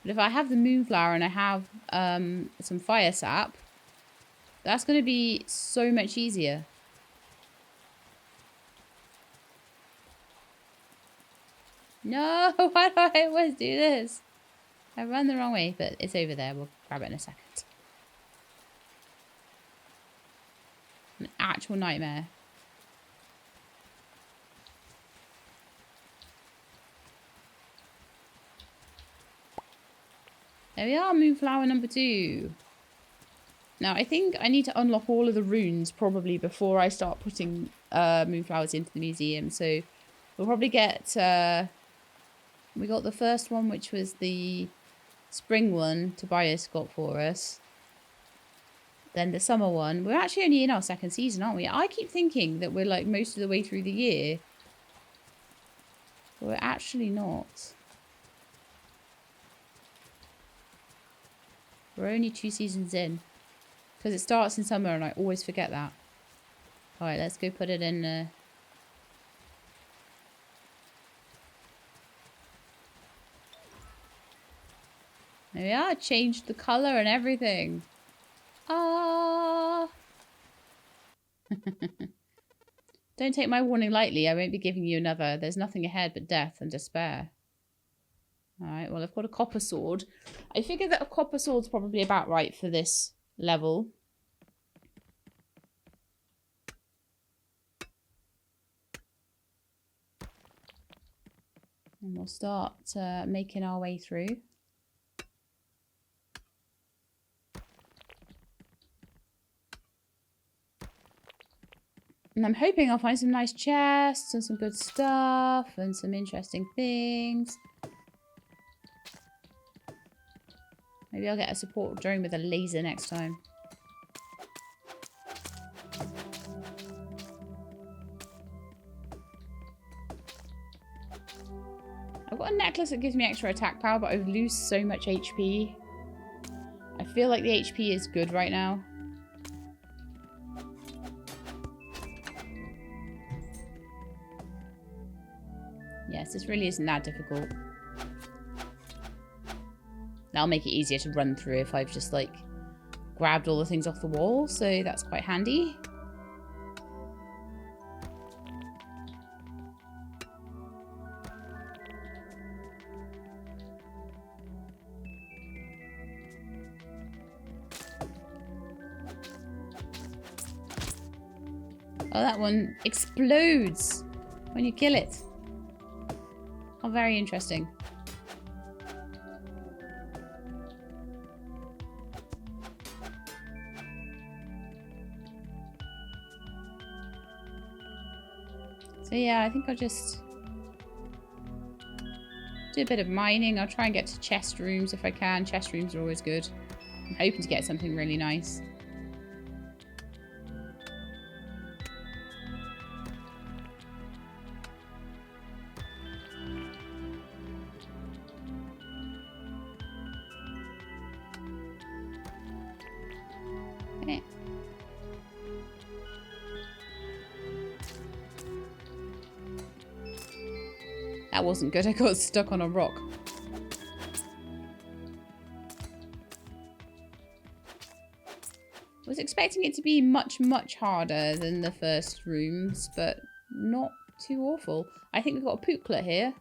But if I have the moonflower and I have some fire sap, that's going to be so much easier. No, why do I always do this? I run the wrong way, but it's over there. We'll grab it in a second. An actual nightmare. There we are, moonflower number 2. Now, I think I need to unlock all of the runes probably before I start putting moonflowers into the museum. So we'll probably get... we got the first one, which was the spring one Tobias got for us. Then the summer one. We're actually only in our 2nd season, aren't we? I keep thinking that we're like most of the way through the year. But we're actually not. We're only 2 seasons in. Because it starts in summer and I always forget that. Alright, let's go put it in... There we are. Changed the colour and everything. Ah! Don't take my warning lightly. I won't be giving you another. There's nothing ahead but death and despair. Alright, well, I've got a copper sword. I figured that a copper sword's probably about right for this level. And we'll start making our way through. And I'm hoping I'll find some nice chests and some good stuff and some interesting things. Maybe I'll get a support drone with a laser next time. I've got a necklace that gives me extra attack power, but I lose so much HP. I feel like the HP is good right now. Yes, this really isn't that difficult. That'll make it easier to run through if I've just, like, grabbed all the things off the wall, so that's quite handy. Oh, that one explodes when you kill it. Oh, very interesting. So yeah, I think I'll just do a bit of mining. I'll try and get to chest rooms if I can. Chest rooms are always good. I'm hoping to get something really nice. Okay. That wasn't good. I got stuck on a rock. I was expecting it to be much, much harder than the first rooms, but not too awful. I think we've got a pooplet here.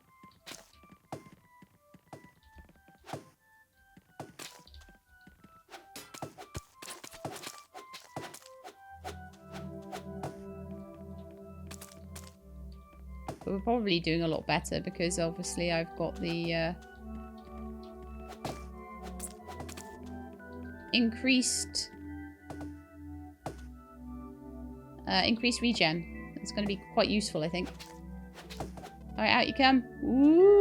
But we're probably doing a lot better because obviously I've got the increased regen. It's going to be quite useful, I think. Alright, out you come. Ooh.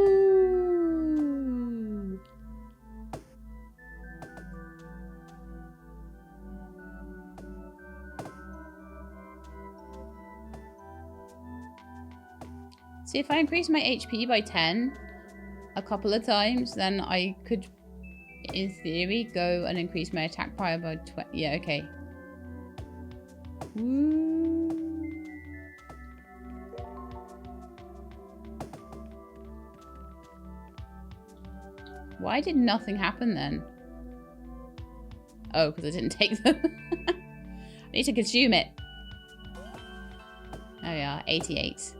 See, if I increase my HP by 10 a couple of times, then I could, in theory, go and increase my attack power by 20. Yeah, okay. Woo. Why did nothing happen then? Oh, because I didn't take them. I need to consume it. There we are, 88.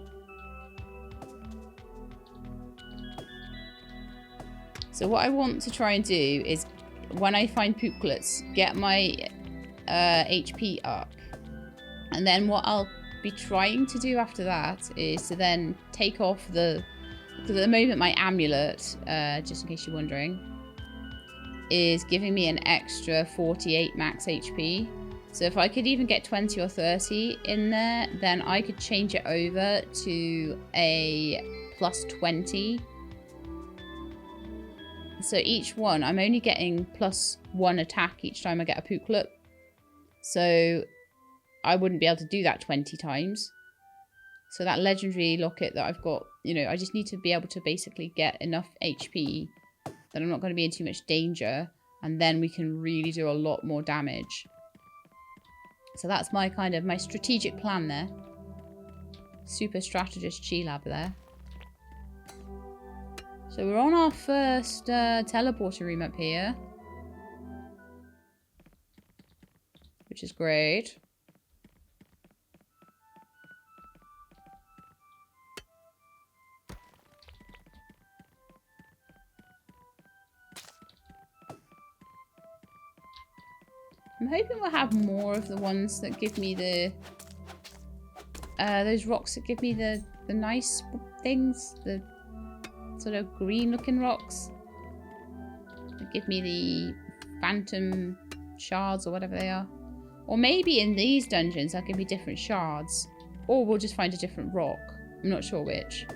So what I want to try and do is, when I find pooklets, get my HP up. And then what I'll be trying to do after that is to then take off the... Because at the moment my amulet, just in case you're wondering, is giving me an extra 48 max HP. So if I could even get 20 or 30 in there, then I could change it over to a plus 20. So each one, I'm only getting plus 1 attack each time I get a pooklet. So I wouldn't be able to do that 20 times. So that legendary locket that I've got, you know, I just need to be able to basically get enough HP that I'm not going to be in too much danger. And then we can really do a lot more damage. So that's my kind of, my strategic plan there. Super strategist Chi-Lab there. So we're on our first teleporter room up here. Which is great. I'm hoping we'll have more of the ones that give me the... those rocks that give me the nice things. The sort of green looking rocks. That give me the phantom shards or whatever they are. Or maybe in these dungeons they'll give me different shards. Or we'll just find a different rock. I'm not sure which.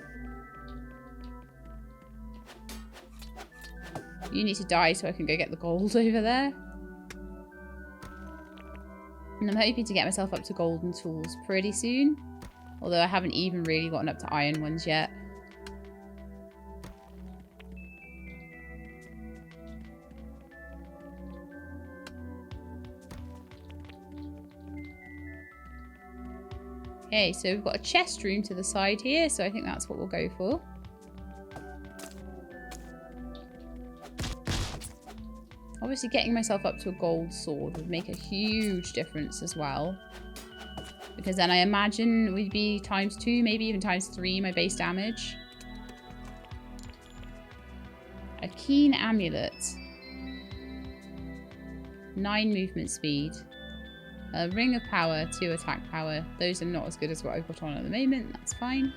You need to die so I can go get the gold over there. And I'm hoping to get myself up to golden tools pretty soon. Although I haven't even really gotten up to iron ones yet. Okay, so we've got a chest room to the side here, so I think that's what we'll go for. Obviously getting myself up to a gold sword would make a huge difference as well. Because then I imagine we'd be ×2, maybe even ×3 my base damage. A keen amulet. 9 movement speed. A ring of power, 2 attack power. Those are not as good as what I've got on at the moment. That's fine.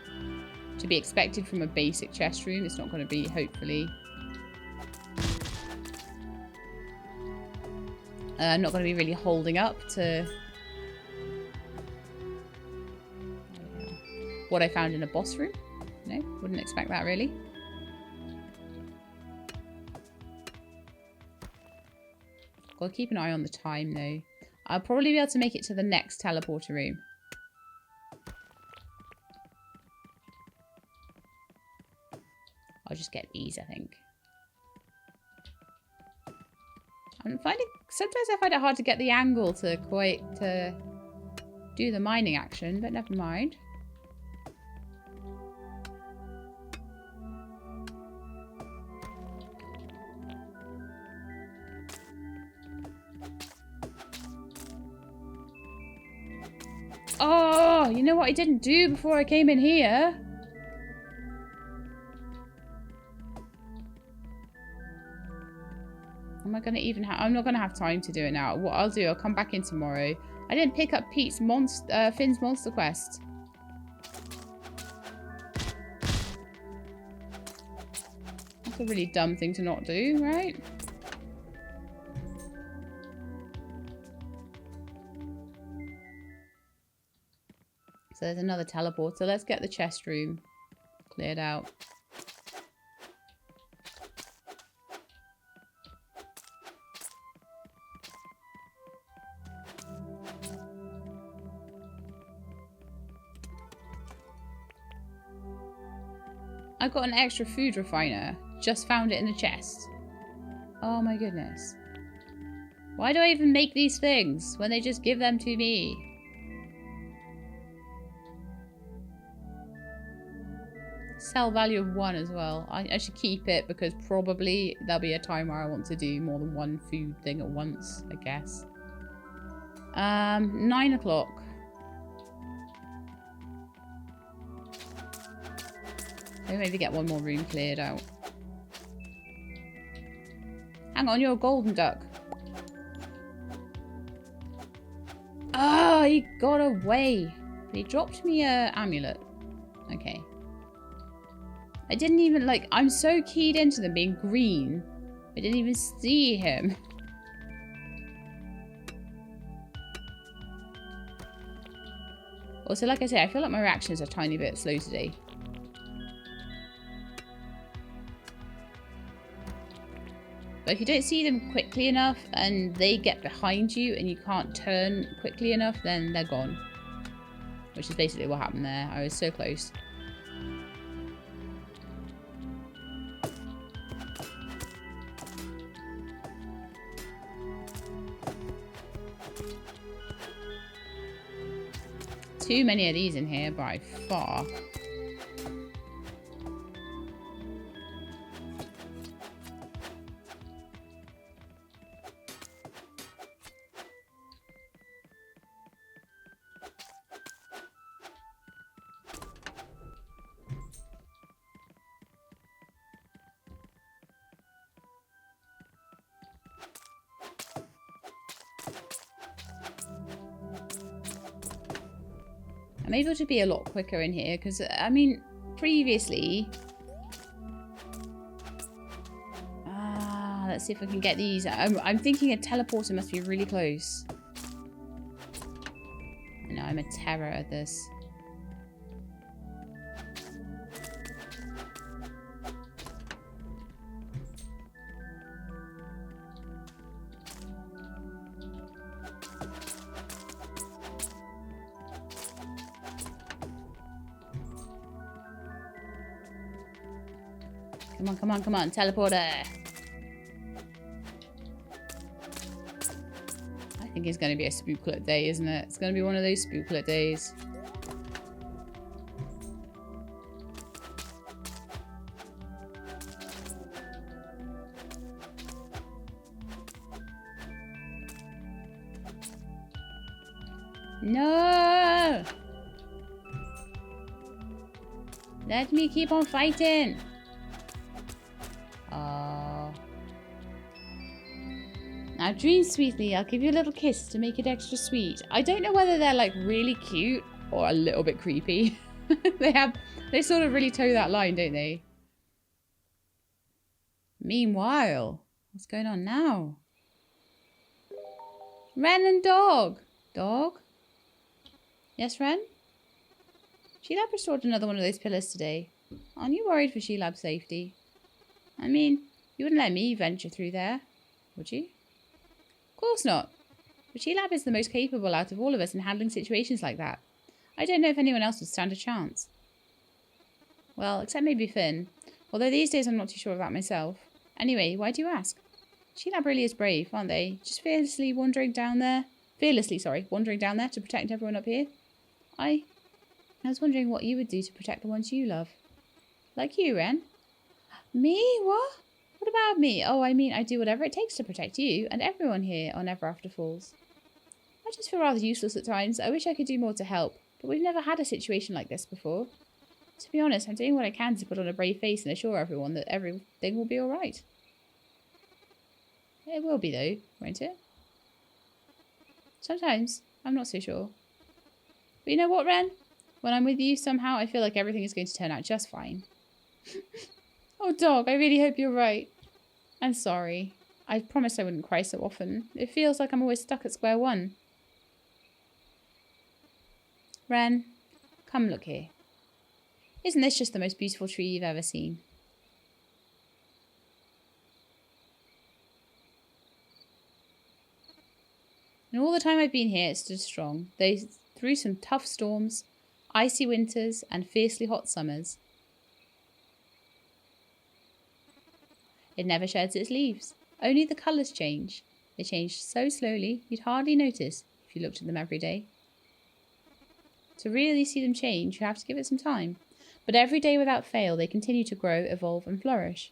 To be expected from a basic chest room. It's not going to be, hopefully... I'm not going to be really holding up to... what I found in a boss room. No, wouldn't expect that really. Got to keep an eye on the time though. I'll probably be able to make it to the next teleporter room. I'll just get these, I think. I'm finding... sometimes I find it hard to get the angle to quite do the mining action, but never mind. Oh, you know what I didn't do before I came in here? Am I going to even have... I'm not going to have time to do it now. What I'll do, I'll come back in tomorrow. I didn't pick up Finn's monster quest. That's a really dumb thing to not do, right? So there's another teleporter. Let's get the chest room cleared out. I got an extra food refiner. Just found it in the chest. Oh my goodness. Why do I even make these things when they just give them to me? Sell value of 1 as well. I should keep it because probably there'll be a time where I want to do more than one food thing at once, I guess. 9 o'clock. Maybe get one more room cleared out. Hang on, you're a golden duck. Ah, he got away. But he dropped me a amulet. Okay. I didn't even, like, I'm so keyed into them being green. I didn't even see him. Also, like I say, I feel like my reactions are a tiny bit slow today. But if you don't see them quickly enough and they get behind you and you can't turn quickly enough, then they're gone. Which is basically what happened there. I was so close. Too many of these in here by far. I'm able to be a lot quicker in here because, I mean, previously... let's see if I can get these. I'm thinking a teleporter must be really close. I know, I'm a terror at this. Come on, come on, come on, teleporter. I think it's going to be a spooklet day, isn't it? It's going to be one of those spooklet days. No! Let me keep on fighting. Now dream sweetly, I'll give you a little kiss to make it extra sweet. I don't know whether they're like really cute or a little bit creepy. They sort of really toe that line, don't they? Meanwhile, what's going on now? Ren and Dog. Dog? Yes, Ren? Sheelab restored another one of those pillars today. Aren't you worried for Sheelab's safety? I mean, you wouldn't let me venture through there, would you? Of course not. But Sheelab is the most capable out of all of us in handling situations like that. I don't know if anyone else would stand a chance. Well, except maybe Finn. Although these days I'm not too sure of that myself. Anyway, why do you ask? Sheelab really is brave, aren't they? Just fearlessly wandering down there to protect everyone up here. I was wondering what you would do to protect the ones you love. Like you, Ren? Me? What? What about me? Oh, I mean, I do whatever it takes to protect you and everyone here on Everafter Falls. I just feel rather useless at times. I wish I could do more to help, but we've never had a situation like this before. To be honest, I'm doing what I can to put on a brave face and assure everyone that everything will be alright. It will be though, won't it? Sometimes, I'm not so sure. But you know what, Ren? When I'm with you, somehow I feel like everything is going to turn out just fine. Oh, Dog, I really hope you're right. I'm sorry. I promised I wouldn't cry so often. It feels like I'm always stuck at square one. Ren, come look here. Isn't this just the most beautiful tree you've ever seen? And all the time I've been here, it stood strong. Through some tough storms, icy winters, and fiercely hot summers. It never sheds its leaves. Only the colours change. They change so slowly, you'd hardly notice if you looked at them every day. To really see them change, you have to give it some time. But every day without fail, they continue to grow, evolve, and flourish.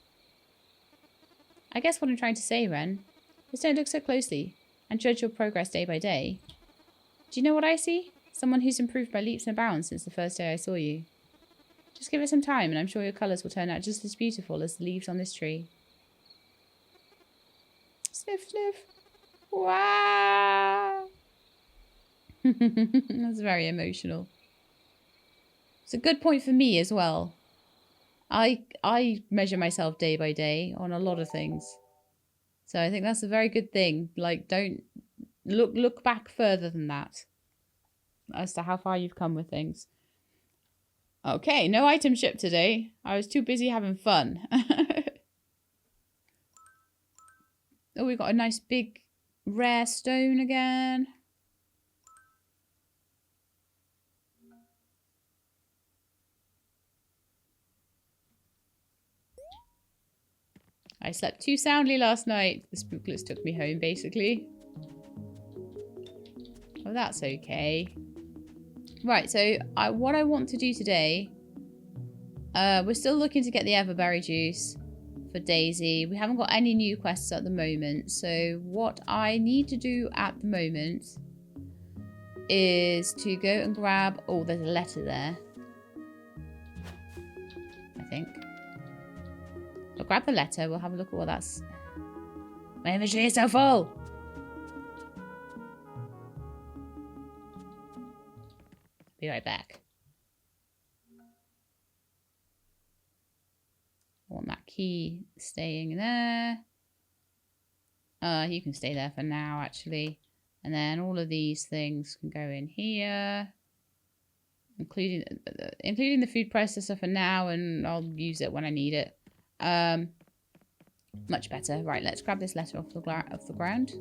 I guess what I'm trying to say, Ren, is don't look so closely and judge your progress day by day. Do you know what I see? Someone who's improved by leaps and bounds since the first day I saw you. Just give it some time, and I'm sure your colours will turn out just as beautiful as the leaves on this tree. Sniff, sniff. Wow. That's very emotional. It's a good point for me as well. I measure myself day by day on a lot of things. So I think that's a very good thing. Like, don't look back further than that as to how far you've come with things. Okay, no item ship today. I was too busy having fun. Oh, we got a nice big rare stone again. I slept too soundly last night. The spooklets took me home, basically. Oh, that's okay. Right, so what I want to do today... we're still looking to get the Everberry juice for Daisy. We haven't got any new quests at the moment. So what I need to do at the moment is to go and grab... Oh, there's a letter there. I think. I'll grab the letter. We'll have a look at what that's... My inventory is so full! Be right back. I want that key staying there. You can stay there for now, actually. And then all of these things can go in here. Including the food processor for now, and I'll use it when I need it. Much better. Right, let's grab this letter off the ground.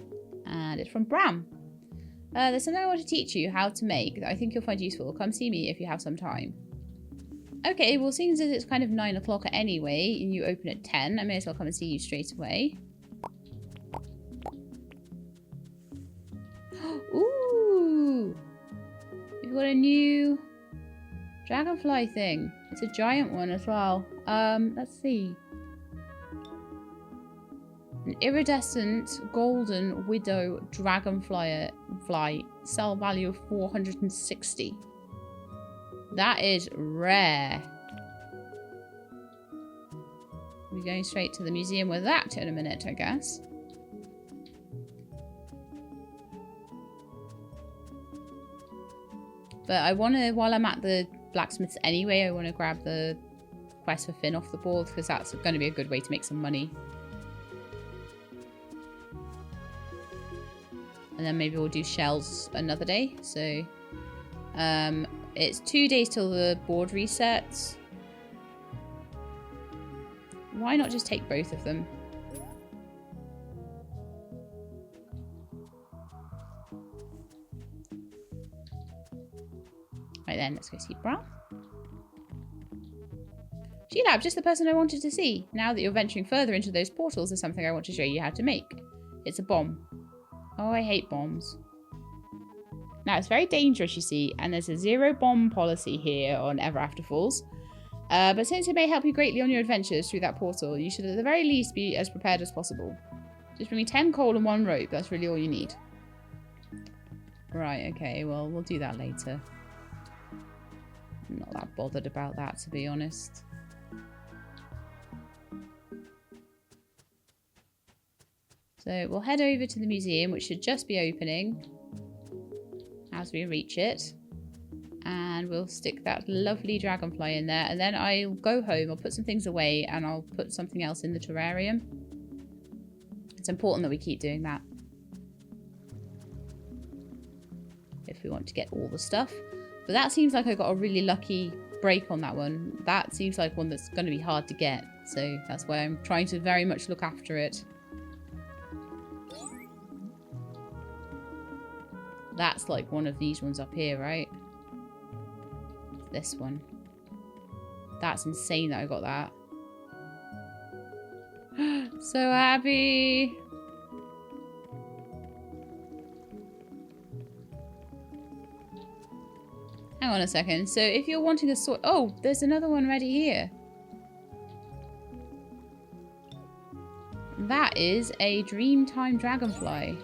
And it's from Bram. There's something I want to teach you how to make that I think you'll find useful. Come see me if you have some time. Okay, well, seeing as it's kind of 9 o'clock anyway, and you open at 10, I may as well come and see you straight away. Ooh! We've got a new dragonfly thing. It's a giant one as well. Let's see. An iridescent golden widow dragonfly. Sell value of 460. That is rare. We're going straight to the museum with that in a minute, I guess. But I want to, while I'm at the blacksmiths anyway, I want to grab the quest for Finn off the board, because that's going to be a good way to make some money. And then maybe we'll do shells another day. So, it's 2 days till the board resets. Why not just take both of them? Right then, let's go see Bram. G-Lab, just the person I wanted to see. Now that you're venturing further into those portals, there's something I want to show you how to make. It's a bomb. Oh, I hate bombs. Now, it's very dangerous, you see, and there's a zero bomb policy here on Everafter Falls. But since it may help you greatly on your adventures through that portal, you should at the very least be as prepared as possible. Just bring me 10 coal and 1 rope. That's really all you need. Right, okay, well, we'll do that later. I'm not that bothered about that, to be honest. So we'll head over to the museum, which should just be opening as we reach it. And we'll stick that lovely dragonfly in there. And then I'll go home, I'll put some things away, and I'll put something else in the terrarium. It's important that we keep doing that if we want to get all the stuff. But that seems like I got a really lucky break on that one. That seems like one that's going to be hard to get. So that's why I'm trying to very much look after it. That's like one of these ones up here, right? This one. That's insane that I got that. So happy. Hang on a second. So if you're wanting a sword... Oh, there's another one ready here. That is a Dreamtime Dragonfly.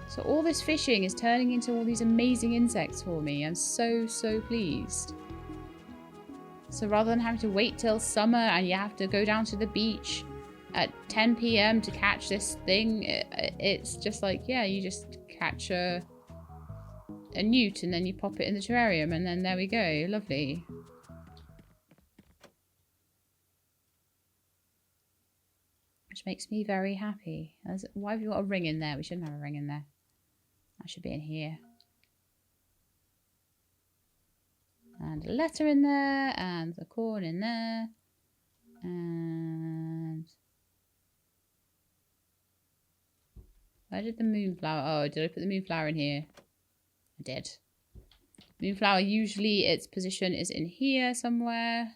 So all this fishing is turning into all these amazing insects for me. I'm so, so pleased. So rather than having to wait till summer and you have to go down to the beach at 10 p.m. to catch this thing, it's just like, yeah, you just catch a newt and then you pop it in the terrarium and then there we go. Lovely. Which makes me very happy. Why have you got a ring in there? We shouldn't have a ring in there. That should be in here. And a letter in there, and the corn in there. And where did the moonflower? Oh, did I put the moonflower in here? I did. Moonflower, usually its position is in here somewhere.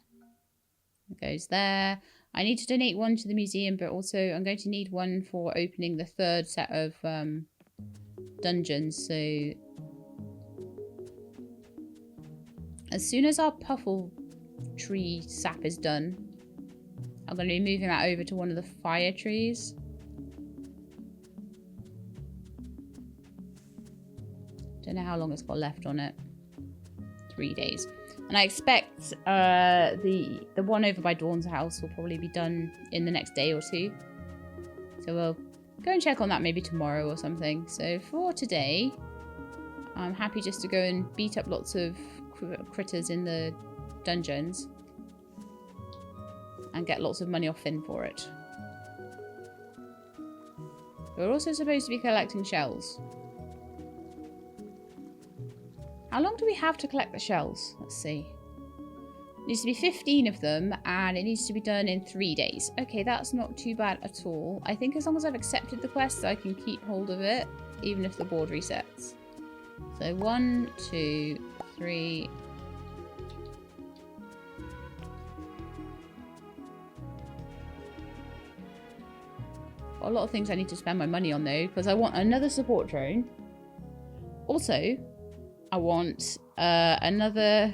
It goes there. I need to donate one to the museum, but also I'm going to need one for opening the third set of dungeons. So as soon as our puffle tree sap is done, I'm going to be moving that over to one of the fire trees. Don't know how long it's got left on it. 3 days. And I expect the one over by Dawn's house will probably be done in the next day or two. So we'll go and check on that maybe tomorrow or something. So for today, I'm happy just to go and beat up lots of critters in the dungeons. And get lots of money off Finn for it. We're also supposed to be collecting shells. How long do we have to collect the shells? Let's see. It needs to be 15 of them, and it needs to be done in 3 days. Okay, that's not too bad at all. I think as long as I've accepted the quest, I can keep hold of it, even if the board resets. So 1, 2, 3... Got a lot of things I need to spend my money on, though, because I want another support drone. Also, I want another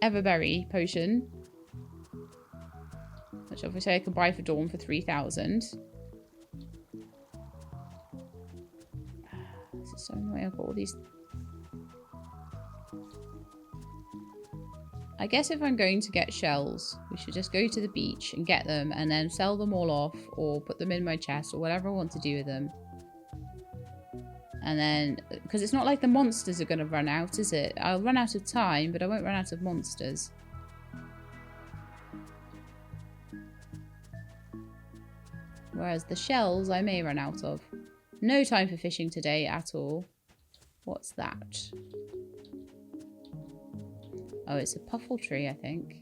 Everberry potion, which obviously I can buy for Dawn for 3,000. This is so annoying. I've got all these. I guess if I'm going to get shells, we should just go to the beach and get them and then sell them all off or put them in my chest or whatever I want to do with them. And then, because it's not like the monsters are going to run out, is it? I'll run out of time, but I won't run out of monsters. Whereas the shells I may run out of. No time for fishing today at all. What's that? Oh, it's a puffle tree, I think.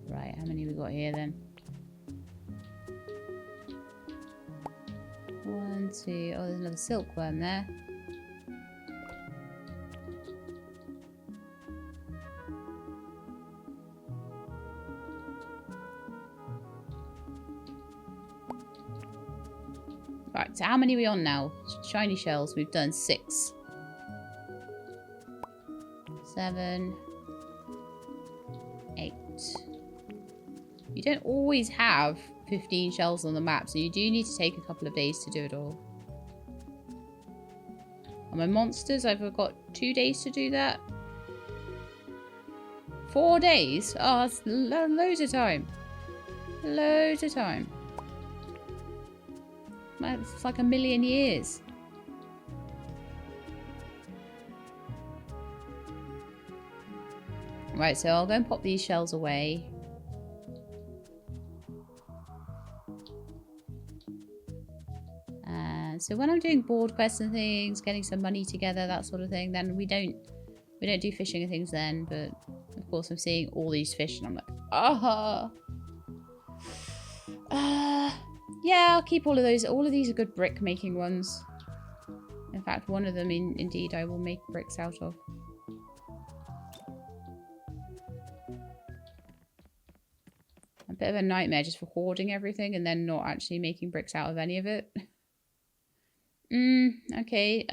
Right, how many we got here then? 1, 2... Oh, there's another silkworm there. Right, so how many are we on now? Shiny shells, we've done 6. 7. 8. You don't always have 15 shells on the map, so you do need to take a couple of days to do it all. On my monsters, I've got 2 days to do that. 4 days? Oh, that's loads of time. Loads of time. It's like a million years. Right, so I'll go and pop these shells away. And so when I'm doing board quests and things, getting some money together, that sort of thing, then we don't do fishing and things then. But of course, I'm seeing all these fish, and I'm like, ah. Yeah, I'll keep all of those. All of these are good brick making ones. In fact, one of them, indeed, I will make bricks out of. A bit of a nightmare just for hoarding everything and then not actually making bricks out of any of it. Okay.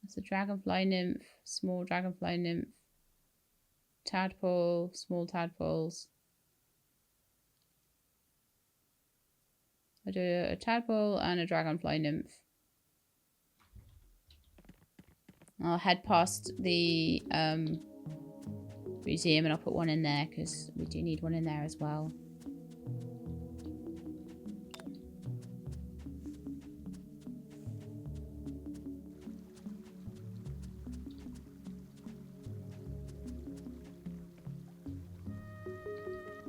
That's a dragonfly nymph, small dragonfly nymph, tadpole, small tadpoles. I do a tadpole and a dragonfly nymph. I'll head past the museum and I'll put one in there because we do need one in there as well.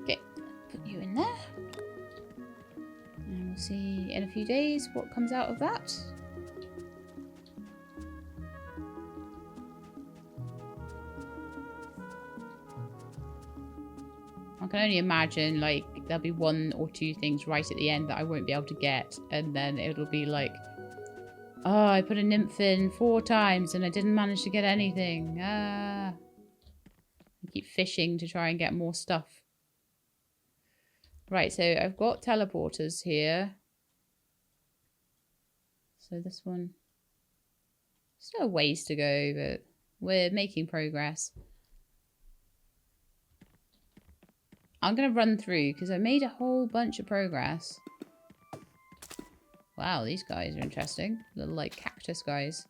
Okay, put you in there. And we'll see in a few days what comes out of that. I can only imagine, like, there'll be one or two things right at the end that I won't be able to get. And then it'll be like, oh, I put a nymph in 4 times and I didn't manage to get anything. Ah. I keep fishing to try and get more stuff. Right, so I've got teleporters here. So this one. Still a ways to go, but we're making progress. I'm going to run through because I made a whole bunch of progress. Wow, these guys are interesting. Little, like, cactus guys.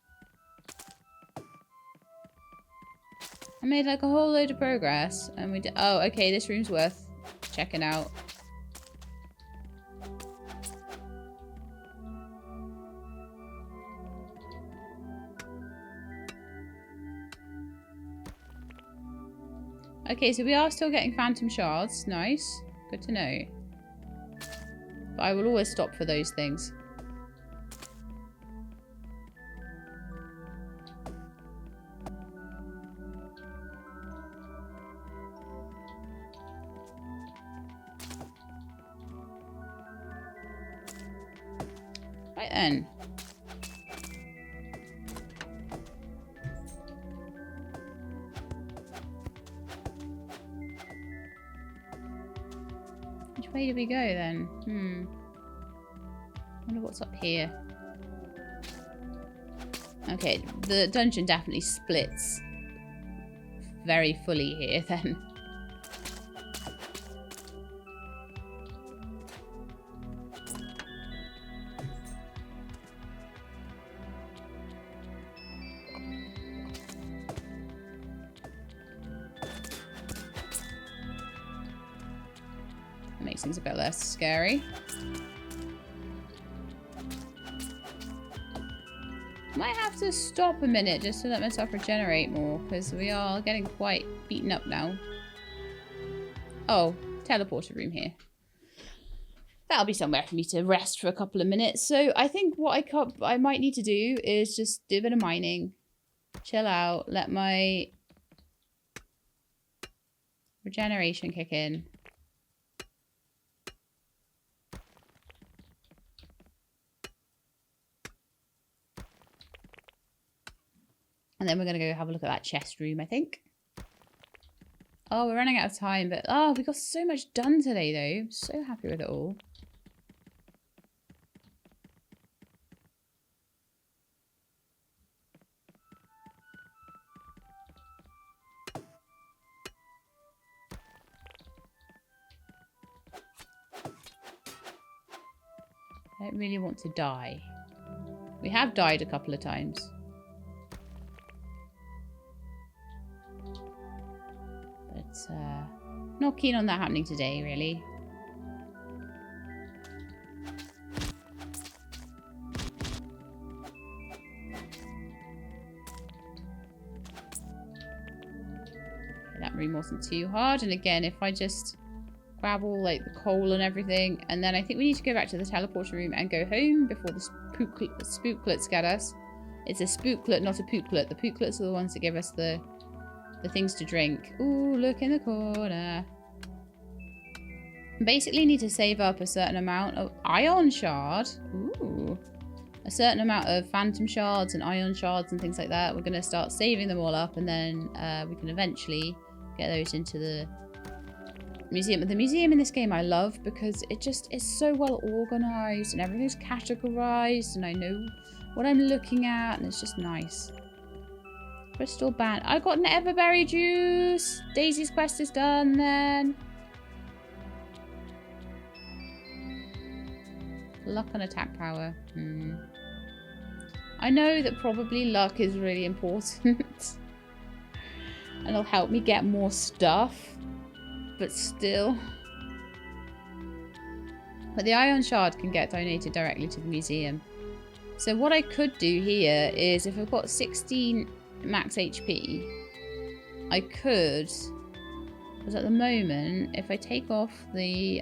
I made, like, a whole load of progress. And we did... Oh, okay, this room's worth checking out. Okay, so we are still getting phantom shards. Nice. Good to know. But I will always stop for those things. Right then. Which way do we go then? I wonder what's up here. Okay, the dungeon definitely splits very fully here then. Makes things a bit less scary. Might have to stop a minute just to let myself regenerate more, because we are getting quite beaten up now. Oh, teleporter room here. That'll be somewhere for me to rest for a couple of minutes. So I think what I might need to do is just do a bit of mining. Chill out, let my regeneration kick in. And then we're going to go have a look at that chest room, I think. Oh, we're running out of time, but... Oh, we got so much done today, though. I'm so happy with it all. I don't really want to die. We have died a couple of times. Not keen on that happening today, really. That room wasn't too hard. And again, if I just grab all like the coal and everything, and then I think we need to go back to the teleporter room and go home before the spooklets get us. It's a spooklet, not a pooklet. The pooklets are the ones that give us the things to drink. Ooh, look in the corner. Basically need to save up a certain amount of ion shard. Ooh. A certain amount of phantom shards and ion shards and things like that. We're going to start saving them all up, and then we can eventually get those into the museum. But the museum in this game I love because it just is so well organized and everything's categorized and I know what I'm looking at and it's just nice. Crystal band. I got an everberry juice. Daisy's quest is done then. Luck and attack power. I know that probably luck is really important. And it'll help me get more stuff. But still. But the iron shard can get donated directly to the museum. So what I could do here is, if I've got 16 max HP, I could, because at the moment, if I take off the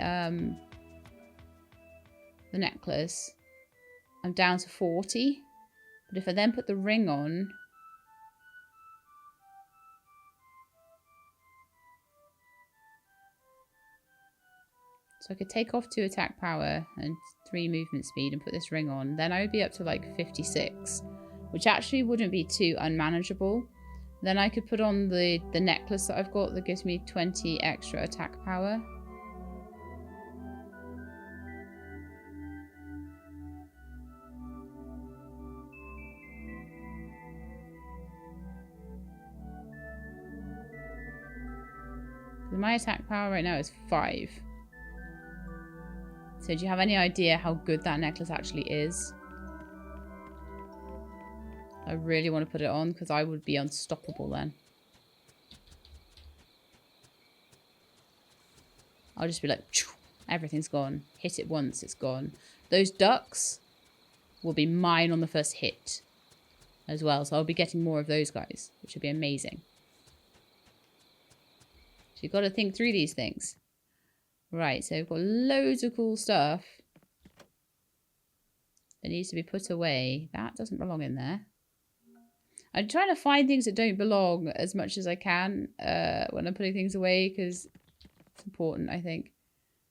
necklace, I'm down to 40. But if I then put the ring on, so I could take off 2 attack power and 3 movement speed and put this ring on, then I would be up to like 56, which actually wouldn't be too unmanageable. Then I could put on the necklace that I've got that gives me 20 extra attack power. My attack power right now is 5. So do you have any idea how good that necklace actually is? I really want to put it on because I would be unstoppable then. I'll just be like, everything's gone. Hit it once, it's gone. Those ducks will be mine on the first hit as well. So I'll be getting more of those guys, which would be amazing. So you've got to think through these things. Right, so we've got loads of cool stuff that needs to be put away. That doesn't belong in there. I'm trying to find things that don't belong as much as I can when I'm putting things away, because it's important, I think.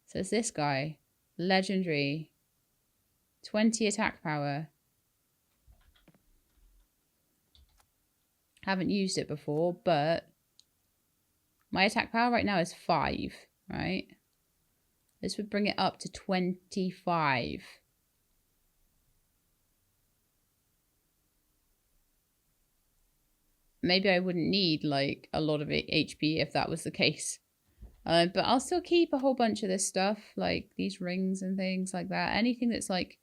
So it's this guy. Legendary. 20 attack power. Haven't used it before, but my attack power right now is 5, right? This would bring it up to 25. Maybe I wouldn't need like a lot of HP if that was the case. But I'll still keep a whole bunch of this stuff, like these rings and things like that. Anything that's like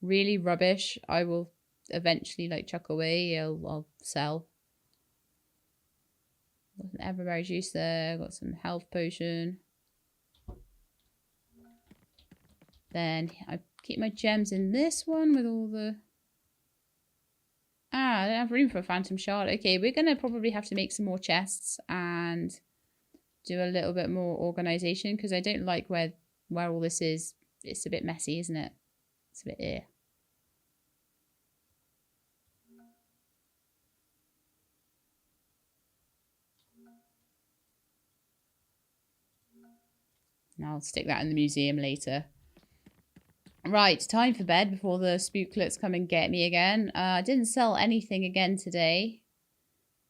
really rubbish, I will eventually like chuck away. I'll sell. Got some everberry juice there. Got some health potion. Then I keep my gems in this one with all the... I don't have room for a phantom shard. Okay, we're going to probably have to make some more chests and do a little bit more organization, because I don't like where all this is. It's a bit messy, isn't it? It's a bit here. Now I'll stick that in the museum later. Right, time for bed before the spooklets come and get me again. I didn't sell anything again today,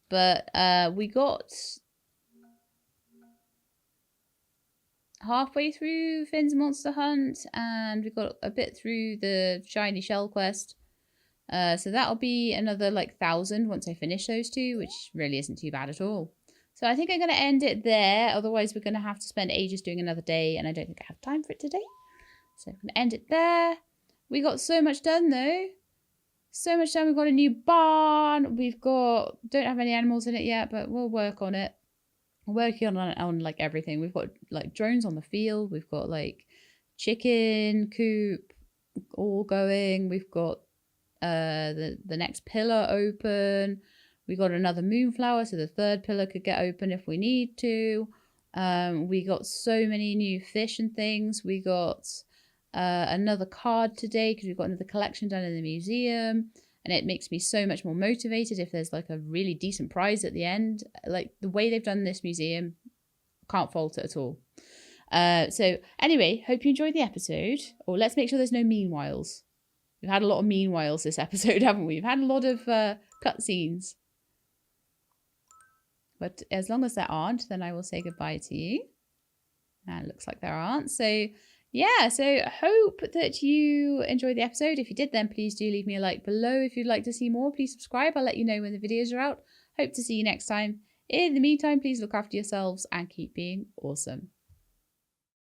but we got halfway through Finn's Monster Hunt, and we got a bit through the Shiny Shell quest. So that'll be another like 1,000 once I finish those 2, which really isn't too bad at all. So I think I'm going to end it there, otherwise we're going to have to spend ages doing another day, and I don't think I have time for it today. So I'm going to end it there. We got so much done though. So much done. We've got a new barn. Don't have any animals in it yet, but we'll work on it. We're working on like everything. We've got like drones on the field. We've got like chicken coop all going. We've got the next pillar open. We got another moonflower, so the 3rd pillar could get open if we need to. We got so many new fish and things. We got another card today because we've got another collection done in the museum, and it makes me so much more motivated if there's like a really decent prize at the end. Like the way they've done this museum, can't fault it at all. So anyway, hope you enjoyed the episode. Or let's make sure there's no meanwhiles. We've had a lot of meanwhiles this episode, haven't we? We've had a lot of cutscenes. But as long as there aren't, then I will say goodbye to you. And it looks like there aren't. So yeah, so hope that you enjoyed the episode. If you did, then please do leave me a like below. If you'd like to see more, please subscribe. I'll let you know when the videos are out. Hope to see you next time. In the meantime, please look after yourselves and keep being awesome.